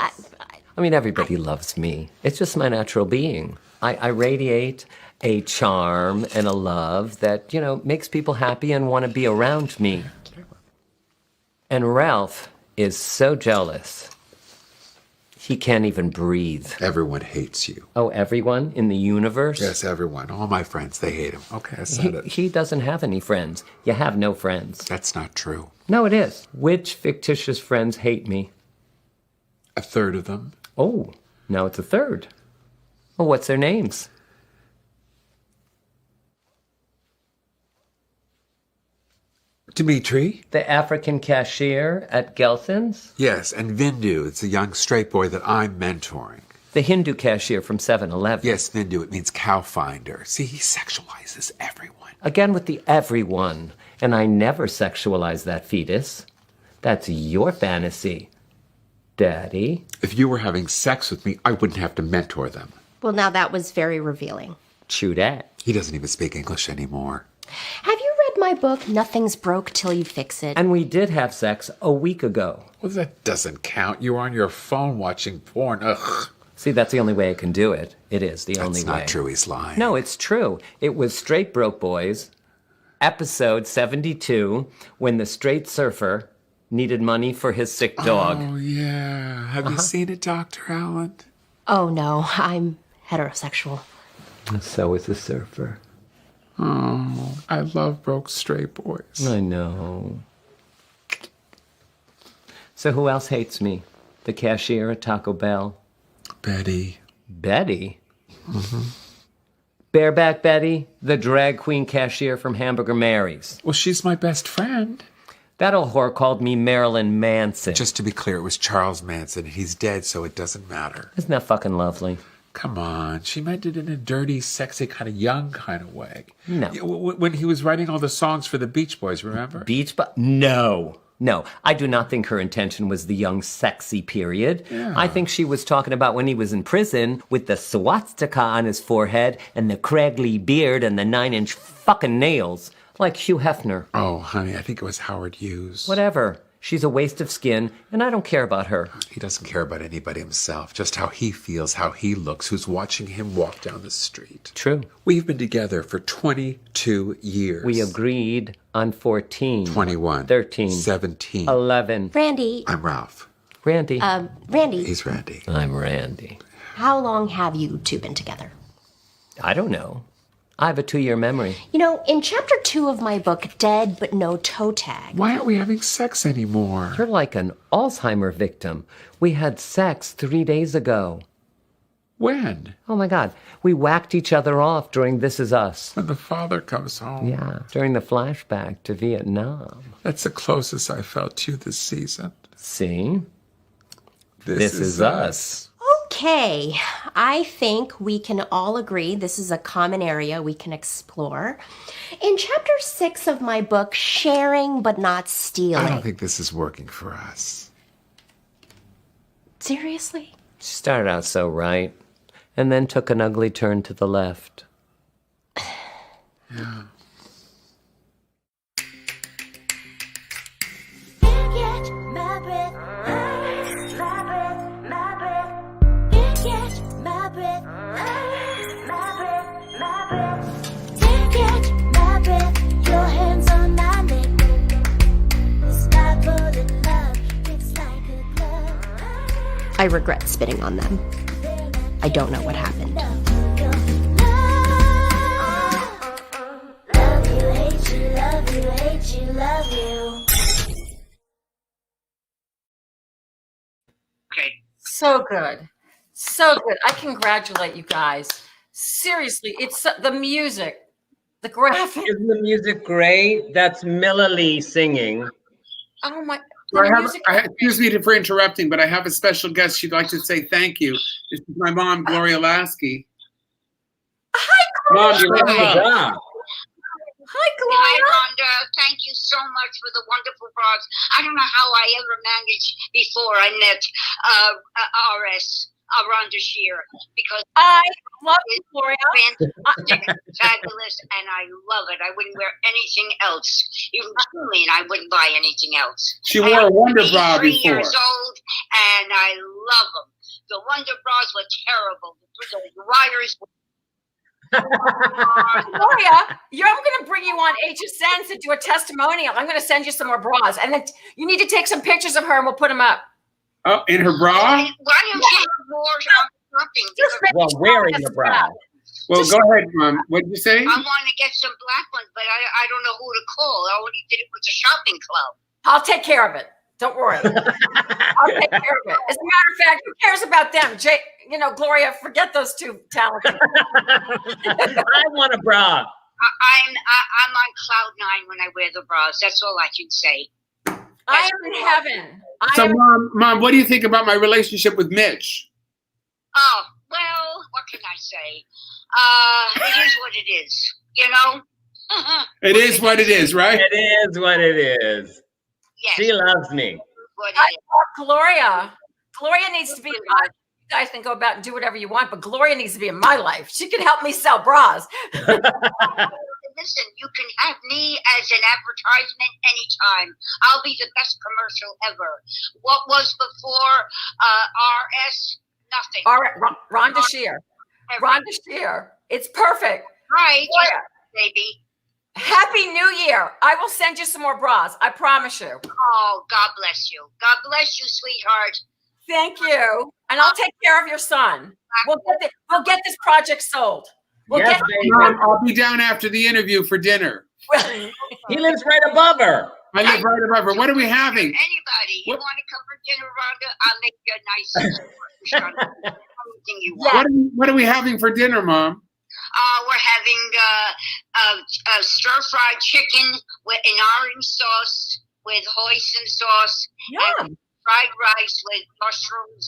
I mean, everybody loves me. It's just my natural being. I radiate a charm and a love that, makes people happy and want to be around me. And Ralph is so jealous. He can't even breathe. Everyone hates you. Oh, everyone in the universe? Yes, everyone. All my friends, they hate him. Okay, I said it. He doesn't have any friends. You have no friends. That's not true. No, it is. Which fictitious friends hate me? A third of them. Oh, now it's a third. Well, what's their names? Dimitri? The African cashier at Gelson's? Yes, and Vindu. It's a young straight boy that I'm mentoring. The Hindu cashier from 7-Eleven. Yes, Vindu. It means cow finder. See, he sexualizes everyone. Again with the everyone. And I never sexualize that fetus. That's your fantasy, Daddy. If you were having sex with me, I wouldn't have to mentor them. well, now that was very revealing. True that. He doesn't even speak English anymore. Have you read my book, Nothing's Broke Till You Fix It? And we did have sex a week ago. Well, that doesn't count. You were on your phone watching porn. Ugh. See, that's the only way I can do it. It is the only way. That's not true. He's lying. No, it's true. It was Straight Broke Boys, episode 72, when the straight surfer needed money for his sick dog. Oh, yeah. Have you seen it, Dr. Allen? Oh, no, I'm heterosexual. So is the surfer. Oh, I love broke straight boys. I know. So who else hates me? The cashier at Taco Bell? Betty. Betty? Mm-hmm. Bareback Betty, the drag queen cashier from Hamburger Mary's. Well, she's my best friend. That old whore called me Marilyn Manson. Just to be clear, it was Charles Manson. He's dead, so it doesn't matter. Isn't that fucking lovely? Come on. She meant it in a dirty, sexy, kind of young kind of way. No. When he was writing all the songs for the Beach Boys, remember? Beach Boys? No. No, I do not think her intention was the young, sexy period. Yeah. I think she was talking about when he was in prison with the swastika on his forehead and the craggly beard and the 9-inch fucking nails, like Hugh Hefner. Oh, honey, I think it was Howard Hughes. Whatever. She's a waste of skin, and I don't care about her. He doesn't care about anybody himself, just how he feels, how he looks, who's watching him walk down the street. True. We've been together for 22 years. We agreed on 14. 21. 13. 17. 11. Randy. I'm Ralph. Randy. Randy. He's Randy. I'm Randy. How long have you two been together? I don't know. I have a 2-year memory. You know, in chapter 2 of my book, Dead But No Toe Tag. Why aren't we having sex anymore? You're like an Alzheimer victim. We had sex 3 days ago. When? Oh my God. We whacked each other off during This Is Us. When the father comes home. Yeah, during the flashback to Vietnam. That's the closest I felt to you this season. See? This is us. Okay, I think we can all agree this is a common area we can explore. In chapter 6 of my book, Sharing But Not Stealing. I don't think this is working for us. Seriously? She started out so right, and then took an ugly turn to the left. Yeah. Catch my breath, my breath, my breath. Catch my breath, my breath, my breath. Catch my breath, your hands on my neck. It's like falling love, it's like a glove. I regret spitting on them. I don't know what happened. Love you, hate you, love you, hate you, love you. So good. So good. I congratulate you guys. Seriously, it's the music, the graphic. Isn't the music great? That's Milla Lee singing. Oh my. Excuse me for interrupting, but I have a special guest. She'd like to say thank you. This is my mom, Gloria Lasky. Hi, Mom, you're Gloria. welcome. Hi, Hi, Rhonda. Thank you so much for the wonderful bras. I don't know how I ever managed before I met Rhonda Shear, because I love you, Gloria. Fantastic, fabulous, and I love it. I wouldn't wear anything else. You can me, and I wouldn't buy anything else. She wore a Wonder Bra 3 before. years old, and I love them. The Wonder Bras were terrible. The wires. Gloria, I'm going to bring you on HSN to do a testimonial. I'm going to send you some more bras, and then you need to take some pictures of her, and we'll put them up. Oh, in her bra? Why don't you more something? Well, wearing the bra. Well, go ahead, Mom. What did you say? I want to get some black ones, but I don't know who to call. I only did it with the shopping club. I'll take care of it. Don't worry. I'll take care of it. As a matter of fact, who cares about them? Gloria, forget those two talents. I want a bra. I'm on cloud 9 when I wear the bras. That's all I can say. I am in heaven. So, Mom, what do you think about my relationship with Mitch? Oh, well, what can I say? It is what it is, you know? It is what it is, right? It is what it is. Yes. She loves me. I love Gloria. Gloria needs to be in my life. You guys can go about and do whatever you want, but Gloria needs to be in my life. She can help me sell bras. Listen, you can have me as an advertisement anytime. I'll be the best commercial ever. What was before RS? Nothing. All right, Rhonda Shear. Rhonda Shear. It's perfect. Right, Gloria, baby. Happy New Year. I will send you some more bras. I promise you. Oh, God bless you. God bless you, sweetheart. Thank you. And I'll take care of your son. We'll get this project sold. Mom, I'll be down after the interview for dinner. He lives right above her. I live right above her. What are we having? Anybody, you want to come for dinner, Rhonda? I'll make you a nice anything you want. What are we having for dinner, Mom? We're having stir-fried chicken in orange sauce with hoisin sauce. And fried rice with mushrooms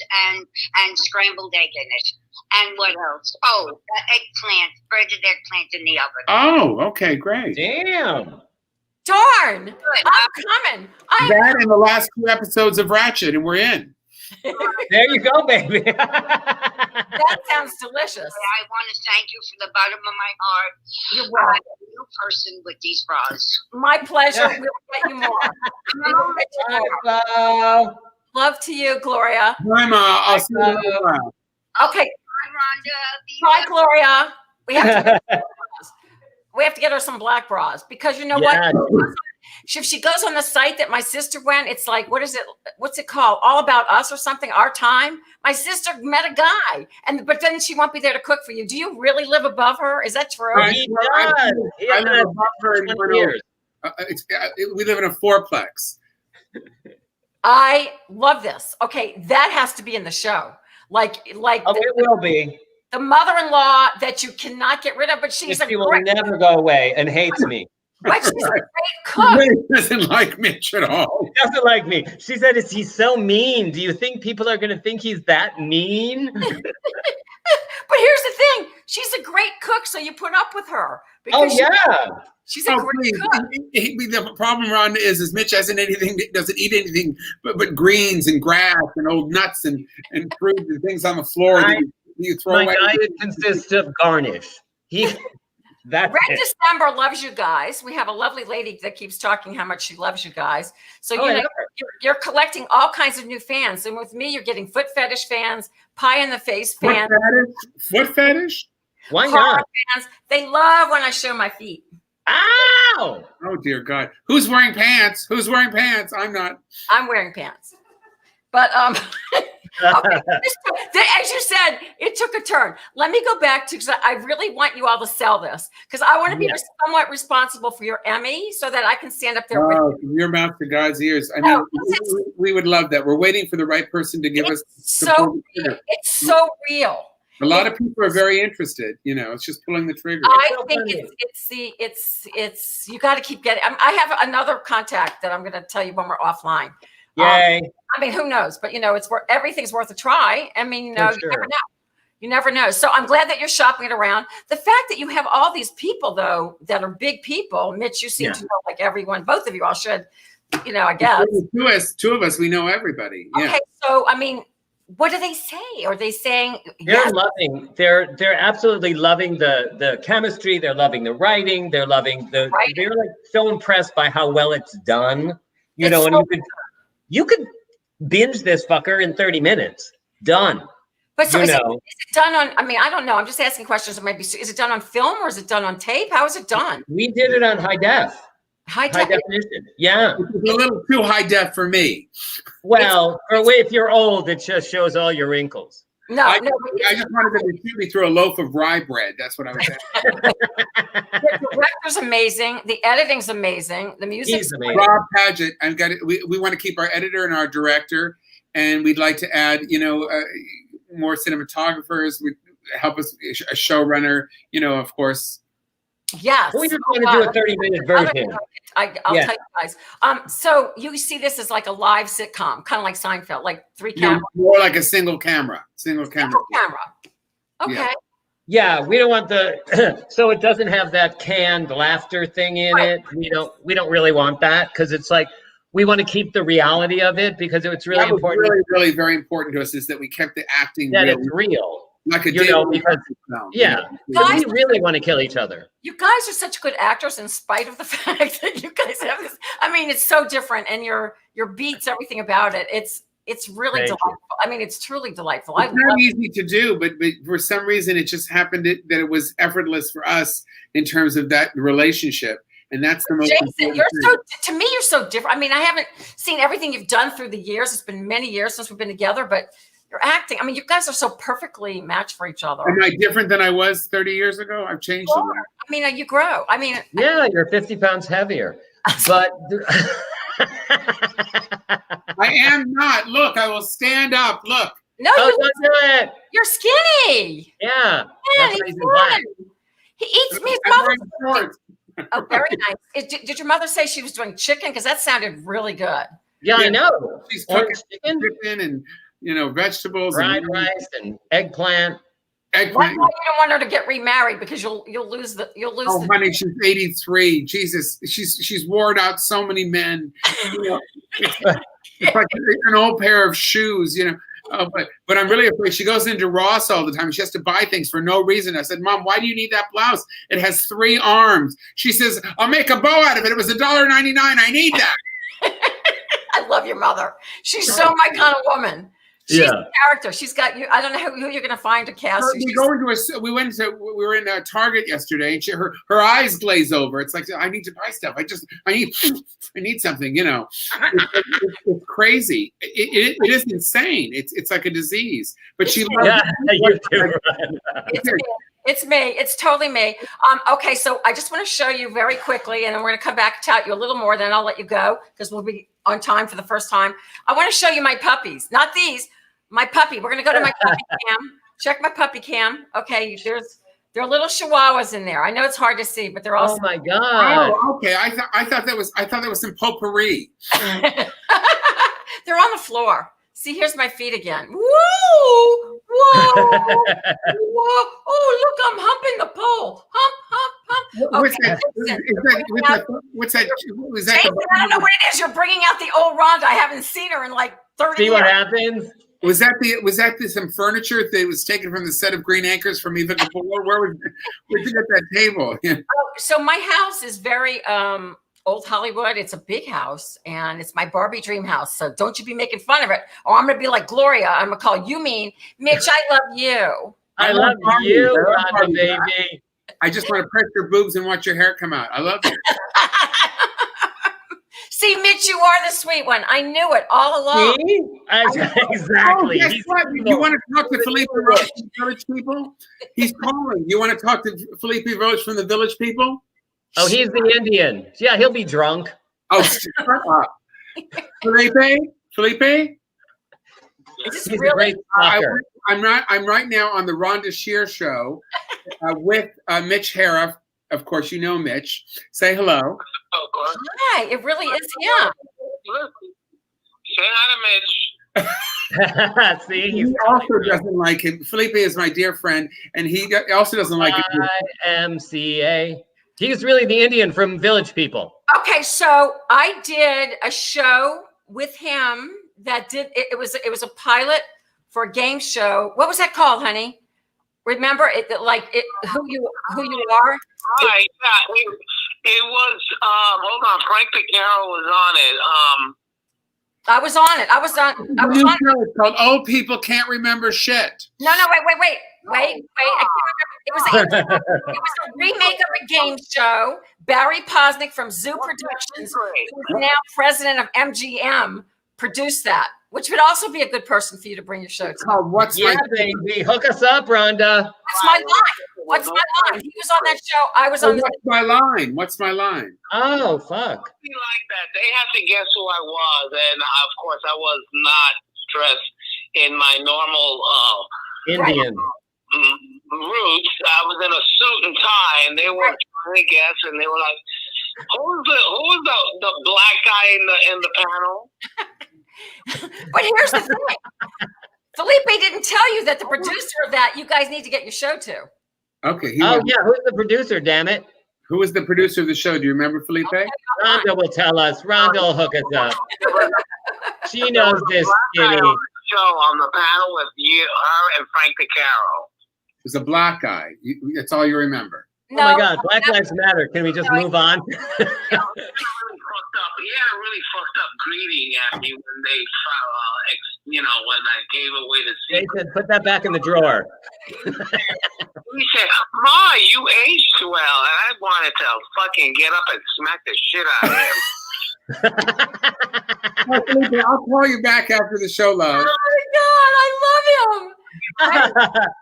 and scrambled egg in it. And what else? Oh, eggplant, breaded eggplant in the oven. Oh, okay, great. Damn. Darn. I'm coming. That and the last 2 episodes of Ratchet, and we're in. There you go, baby. That sounds delicious. I want to thank you from the bottom of my heart. You're welcome. I'm a new person with these bras. My pleasure. We'll get you more. Hello. Love to you, Gloria. Bye, Ma. I'll see you in a while. Okay. Bye, Rhonda. Bye, Gloria. We have to get her some black bras because you know what? If she goes on the site that my sister went, it's like, what is it? What's it called? All About Us or something? Our Time. My sister met a guy, but then she won't be there to cook for you. Do you really live above her? Is that true? He does. I live above her in 20 years. We live in a 4-plex. I love this. Okay, that has to be in the show. It will be. The mother-in-law that you cannot get rid of, but she's she will never go away and hates me. But she's a great cook. She doesn't like Mitch at all. He doesn't like me. She said, he's so mean. Do you think people are going to think he's that mean? But here's the thing. She's a great cook, so you put up with her. She's a great cook. The problem, Rhonda, is Mitch doesn't eat anything but greens and grass and old nuts and fruit and things on the floor that you throw away. My diet consists of garnish. Red December loves you guys. We have a lovely lady that keeps talking how much she loves you guys. So you're collecting all kinds of new fans. And with me, you're getting foot fetish fans, pie in the face fans. Foot fetish? Why not? Fans. They love when I show my feet. Ow! Oh dear God. Who's wearing pants? Who's wearing pants? I'm not. I'm wearing pants. But okay. As you said, it took a turn. Let me go back to, because I really want you all to sell this, because I want to be somewhat responsible for your Emmy so that I can stand up there with you. From your mouth to God's ears. I mean, we would love that. We're waiting for the right person to give us support. It's so real. A lot of people are very interested. It's just pulling the trigger. I think it's you got to keep getting. I have another contact that I'm going to tell you when we're offline. Yay! I mean, who knows? But everything's worth a try. I mean, you never know. You never know. So I'm glad that you're shopping it around. The fact that you have all these people, though, that are big people, Mitch, you seem to know like everyone. Both of you all should, I guess. Two of us, we know everybody. Yeah. Okay, so, I mean, what do they say? Are they saying they're loving? They're absolutely loving the chemistry. They're loving the writing. They're loving they're like so impressed by how well it's done. And you could binge this fucker in 30 minutes. Done. But so is it done on? I mean, I don't know. I'm just asking questions. Is it done on film or is it done on tape? How is it done? We did it on high def. High definition. Yeah. It's a little too high def for me. Well, if you're old, it just shows all your wrinkles. I just wanted them to shoot me through a loaf of rye bread. That's what I was asking. The director's amazing. The editing's amazing. The music's amazing. Rob Paget. I've got it. We want to keep our editor and our director, and we'd like to add, more cinematographers. Would help us, a showrunner. Of course. Yes. We just want to do a 30-minute version. I'll tell you guys. So you see this as like a live sitcom, kind of like Seinfeld, like 3 cameras. More like a single camera. Single camera. Okay. Yeah, we don't want so it doesn't have that canned laughter thing in it. We don't really want that because it's like we want to keep the reality of it because it's really important. Really, really very important to us is that we kept the acting it's real. Like a because Guys, we really want to kill each other. You guys are such good actors in spite of the fact that you guys have this. I mean, it's so different, and your beats, everything about it. It's really delightful. I mean, it's truly delightful. It's not easy to do, but for some reason, it just happened that it was effortless for us in terms of that relationship. And that's the most Jason, to me, you're so different. I mean, I haven't seen everything you've done through the years. It's been many years since we've been together, but you're acting. I mean, you guys are so perfectly matched for each other. Am I different than I was 30 years ago? I've changed a lot. I mean, you grow. I mean, you're 50 pounds heavier, but I am not. Look, I will stand up. Look. No, don't do it. You're skinny. Yeah. He eats me. Oh, very nice. Did your mother say she was doing chicken? Because that sounded really good. Yeah, I know. She's cooking chicken and vegetables, fried rice and eggplant. Why you don't want her to get remarried because you'll lose. Oh, honey, she's 83. Jesus, she's worn out so many men. It's like an old pair of shoes. But I'm really afraid. She goes into Ross all the time. She has to buy things for no reason. I said, Mom, why do you need that blouse? It has 3 arms. She says, I'll make a bow out of it. It was $1.99. I need that. I love your mother. She's so my kind of woman. She's a character. She's got you. I don't know who you're going to find to cast. We were in Target yesterday, and her eyes glaze over. It's like I need to buy stuff. I need something. It's crazy. It is insane. It's like a disease. But she loves It's me. It's totally me. Okay, so I just want to show you very quickly, and then we're going to come back and tout you a little more. Then I'll let you go because we'll be on time for the first time. I want to show you my puppies, not these. My puppy. We're going to go to my puppy cam. Check my puppy cam. Okay, there are little chihuahuas in there. I know it's hard to see, but they're all. Oh my god. Oh, okay. I thought that was some potpourri. They're on the floor. See, here's my feet again. Whoa! Whoa! Whoa! Oh, look, I'm humping the pole. Hump. What's that? Jason, I don't know what it is. You're bringing out the old Rhonda. I haven't seen her in like 30 years. See what happens? Was that some furniture that was taken from the set of Green Acres from Eva Gabor? Where'd you get that table? So my house is very old Hollywood. It's a big house, and it's my Barbie dream house. So don't you be making fun of it, or I'm gonna be like Gloria. I'm gonna call you mean. Mitch, I love you. I love you, Rhonda, baby. I just want to press your boobs and watch your hair come out. I love you. See, Mitch, you are the sweet one. I knew it all along. Exactly. Oh, guess what? You want to talk to Felipe Roach from the Village People? He's calling. You want to talk to Felipe Roach from the Village People? Oh, he's the Indian. Yeah, he'll be drunk. Oh, shut up. Felipe? He's a great talker. I'm right now on the Rhonda Shear show with Mitch Hara. Of course, you know Mitch. Say hello. Hi, it really is him. Say hi to Mitch. See, he also doesn't like him. Felipe is my dear friend, and he also doesn't like it. YMCA. He's really the Indian from Village People. Okay, so I did a show with him that did it was a pilot for a game show. What was that called, honey? Remember it? Who you are? Right. Yeah. It was. Hold on. Frank Picaro was on it. I was on it. I was on. It's called Old People Can't Remember Shit. No, wait. I can't remember. It was a remake of a game show. Barry Posnick from Zoo Productions, who is now president of MGM, produced that, which would also be a good person for you to bring your show to. Baby, hook us up, Rhonda. What's my line? He was on that show. I was on. What's my line? What's my line? Oh, fuck. Something like that. They had to guess who I was, and of course, I was not dressed in my normal Indian roots. I was in a suit and tie, and they were trying to guess, and they were like, "Who's the black guy in the panel?" But here's the thing. Felipe didn't tell you that the producer of that, you guys need to get your show to. Okay. Yeah, who's the producer, damn it? Who was the producer of the show? Do you remember, Felipe? Rhonda will tell us. Rhonda will hook us up. She knows this skinny. Show on the panel with her and Frank Picaro. It was a black guy. That's all you remember. Oh my God, Black Lives Matter. Can we just move on? He had a really fucked up greeting at me when they, when I gave away the secret. Jason, put that back in the drawer. He said, "Ma, you aged well," and I wanted to fucking get up and smack the shit out of him. I'll call you back after the show, love. Oh my God, I love him.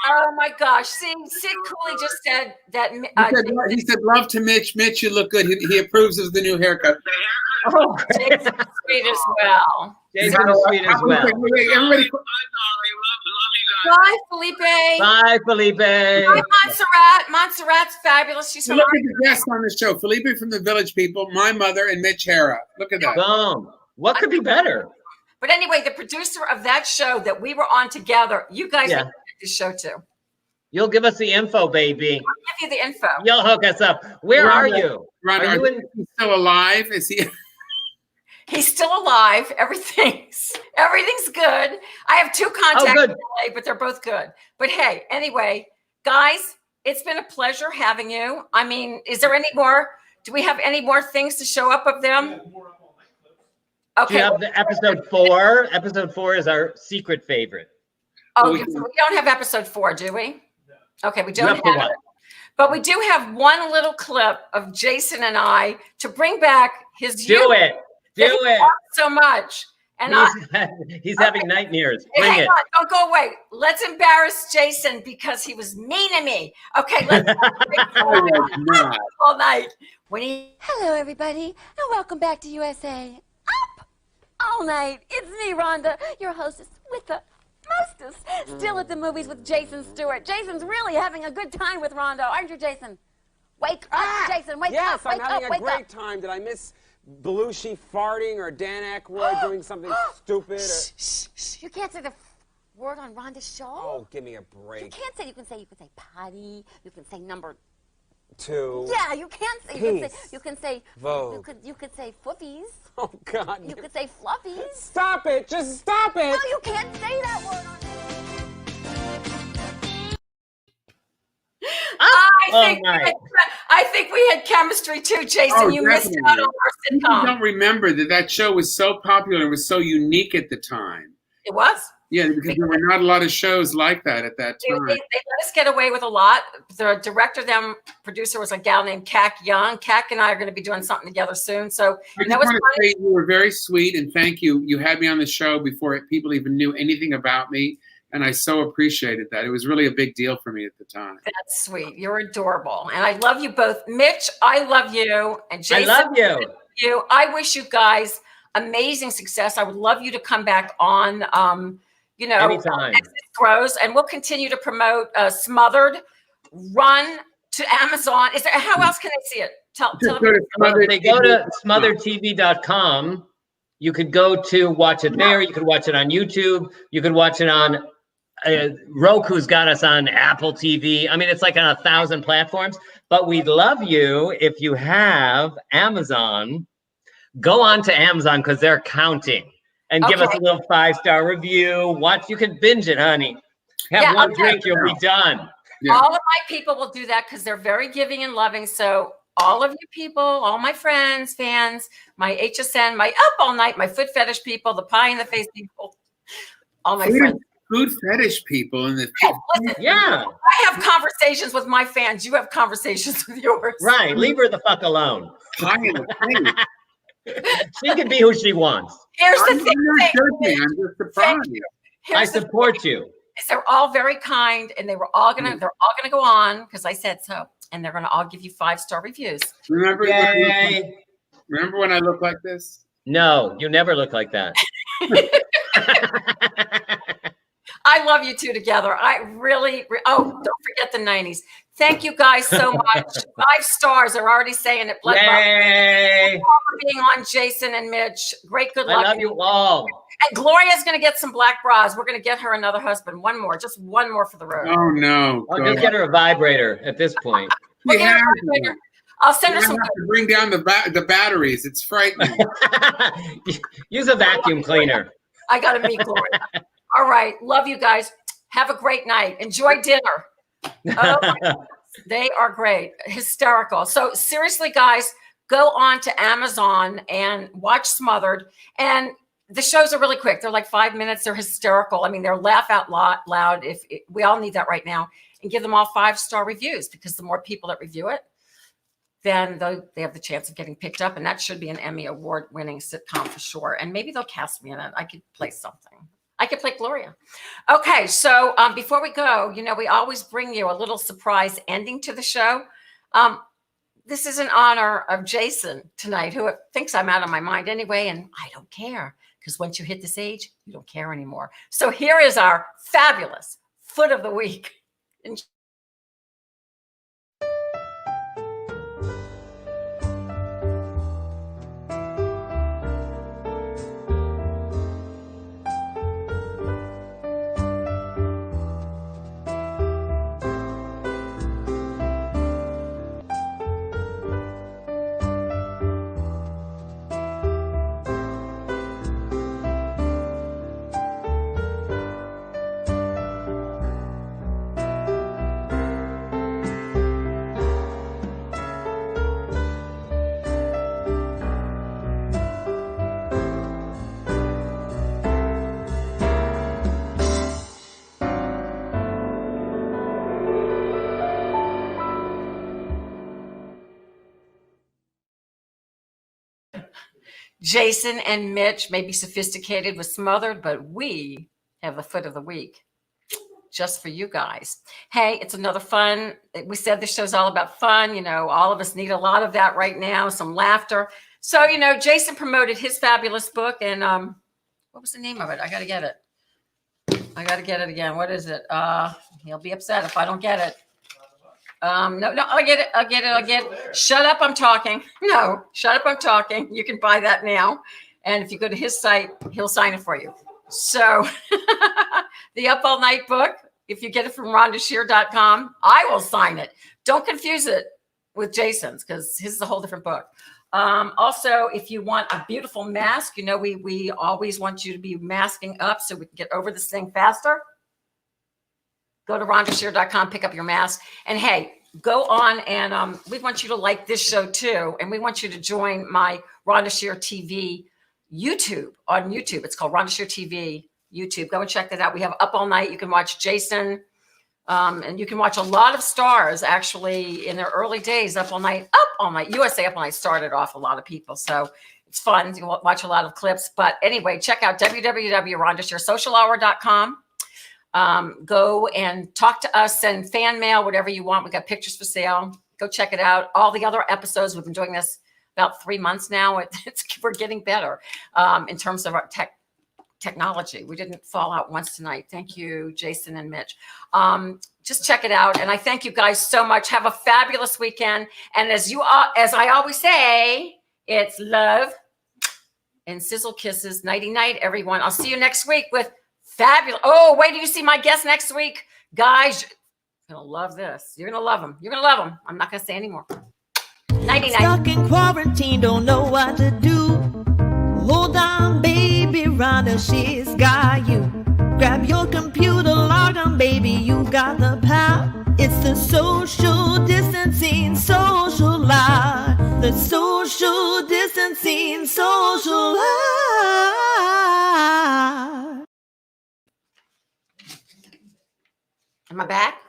Oh my gosh! See, Sid Cooley just said that. He said, "Love to Mitch. Mitch, you look good." He approves of the new haircut. Oh, Jason's sweet as well. Jason's sweet as well. Everybody. Bye, Felipe. Bye, Felipe. Bye, Montserrat. Montserrat's fabulous. She's Look at the guests on the show: Felipe from the Village People, my mother, and Mitch Hara. Look at that. Boom. What could be better? But anyway, the producer of that show that we were on together, you guys need to get this show too. You'll give us the info, baby. I'll give you the info. You'll hook us up. Where are you? Rhonda, are you still alive? Is he? He's still alive. Everything's good. I have 2 contacts in LA, but they're both good. But hey, anyway, guys, it's been a pleasure having you. I mean, is there any more? Do we have any more things to show up of them? Okay. Do you have the episode 4? Episode 4 is our secret favorite. Oh, so we don't have episode 4, do we? No. Okay, we don't have it. But we do have one little clip of Jason and I to bring back his youth. Do it. So much. And he's having nightmares. Bring hang it. on, don't go away. Let's embarrass Jason because he was mean to me. Okay, let's all night. Hello, everybody, and welcome back to USA. Up all night. It's me, Rhonda, your hostess with the mostest. Still at the movies with Jason Stuart. Jason's really having a good time with Rhonda, aren't you, Jason? Wake up, Jason. Wake up. Yes, I'm wake having up, a wake great up. time. Did I miss Belushi farting or Dan Aykroyd doing something stupid? You can't say the word on Rhonda's show. Oh, give me a break. You can't say. You can say potty. You can say number 2. Yeah, you can't say. You can say. Vogue. You could say foofies. Oh God. You could say fluffies. Stop it! Just stop it! No, you can't say that word on. I think we had chemistry too, Jason. You missed out on our sitcom. People don't remember that show was so popular and was so unique at the time. It was. Yeah, because there were not a lot of shows like that at that time. They let us get away with a lot. The director, producer was a gal named Kak Young. Kak and I are going to be doing something together soon. So I just want to say you were very sweet and thank you. You had me on the show before people even knew anything about me. And I so appreciated that. It was really a big deal for me at the time. That's sweet. You're adorable. And I love you both. Mitch, I love you. And Jason, I love you. I wish you guys amazing success. I would love you to come back on, anytime. As it grows. And we'll continue to promote Smothered. Run to Amazon. How else can they see it? Tell they go to smotheredtv.com. You could go to watch it there. You could watch it on YouTube. You could watch it on Roku's got us on Apple TV. I mean, it's like on 1,000 platforms. But we'd love you if you have Amazon. Go on to Amazon because they're counting. And give us a little 5-star review. Watch. You can binge it, honey. Have one drink, you'll be done. Yeah. All of my people will do that because they're very giving and loving. So all of you people, all my friends, fans, my HSN, my up all night, my foot fetish people, the pie in the face people, all my friends. Food fetish people in the I have conversations with my fans. You have conversations with yours. Right. Leave her the fuck alone. Pie in the face. She can be who she wants. Here's the thing. I'm just surprised. I support you. They're all very kind, and they're all gonna go on because I said so, and they're gonna all give you 5-star reviews. Remember when I look like this? No, you never look like that. I love you two together. I really. Don't forget the 90s. Thank you guys so much. 5 stars. They're already saying it. Blood Yay! for being on, Jason and Mitch. Great, good luck. I love you all. And Gloria's going to get some black bras. We're going to get her another husband. One more, just one more for the road. Oh no! I'll just get her a vibrator at this point. I'll send her some. Have to bring down the batteries. It's frightening. Use a vacuum cleaner. I got to meet Gloria. All right, love you guys. Have a great night. Enjoy dinner. They are great, hysterical. So seriously, guys, go on to Amazon and watch Smothered. And the shows are really quick. They're like 5 minutes. They're hysterical. I mean, they're laugh out loud. We all need that right now. And give them all 5-star reviews because the more people that review it, then they have the chance of getting picked up. And that should be an Emmy award-winning sitcom for sure. And maybe they'll cast me in it. I could play something. I could play Gloria. Okay, so before we go, we always bring you a little surprise ending to the show. This is in honor of Jason tonight, who thinks I'm out of my mind anyway, and I don't care, because once you hit this age, you don't care anymore. So here is our fabulous foot of the week. Jason and Mitch may be sophisticated with Smothered, but we have the foot of the week just for you guys. Hey, it's another fun. We said this show's all about fun. All of us need a lot of that right now, some laughter. So, Jason promoted his fabulous book. And what was the name of it? I got to get it. I got to get it again. What is it? He'll be upset if I don't get it. No, I'll get it. Shut up, I'm talking. No, shut up, I'm talking. You can buy that now. And if you go to his site, he'll sign it for you. So the Up All Night book, if you get it from RhondaShear.com, I will sign it. Don't confuse it with Jason's because his is a whole different book. Also, if you want a beautiful mask, we always want you to be masking up so we can get over this thing faster. Go to RhondaShear.com, pick up your mask. And hey, go on and we want you to like this show too. And we want you to join my Rhonda Shear TV YouTube on YouTube. It's called Rhonda Shear TV YouTube. Go and check that out. We have Up All Night. You can watch Jason and you can watch a lot of stars actually in their early days. Up All Night. USA Up All Night started off a lot of people. So it's fun. You can watch a lot of clips. But anyway, check out www.RhondaShearSocialHour.com. Go and talk to us, send fan mail, whatever you want. We got pictures for sale. Go check it out. All the other episodes, we've been doing this about 3 months now. We're getting better in terms of our technology. We didn't fall out once tonight. Thank you, Jason and Mitch. Just check it out. And I thank you guys so much. Have a fabulous weekend. And as I always say, it's love, and sizzle kisses. Nighty night, everyone. I'll see you next week with fabulous. Oh, wait till you see my guest next week. Guys, you're going to love this. You're going to love them. You're going to love them. I'm not going to say anymore. Nighty night. Stuck in quarantine, don't know what to do. Hold on, baby, Rhonda, she's got you. Grab your computer, log on, baby, you got the power. It's the social distancing, social life. The social distancing, social life. Am I back?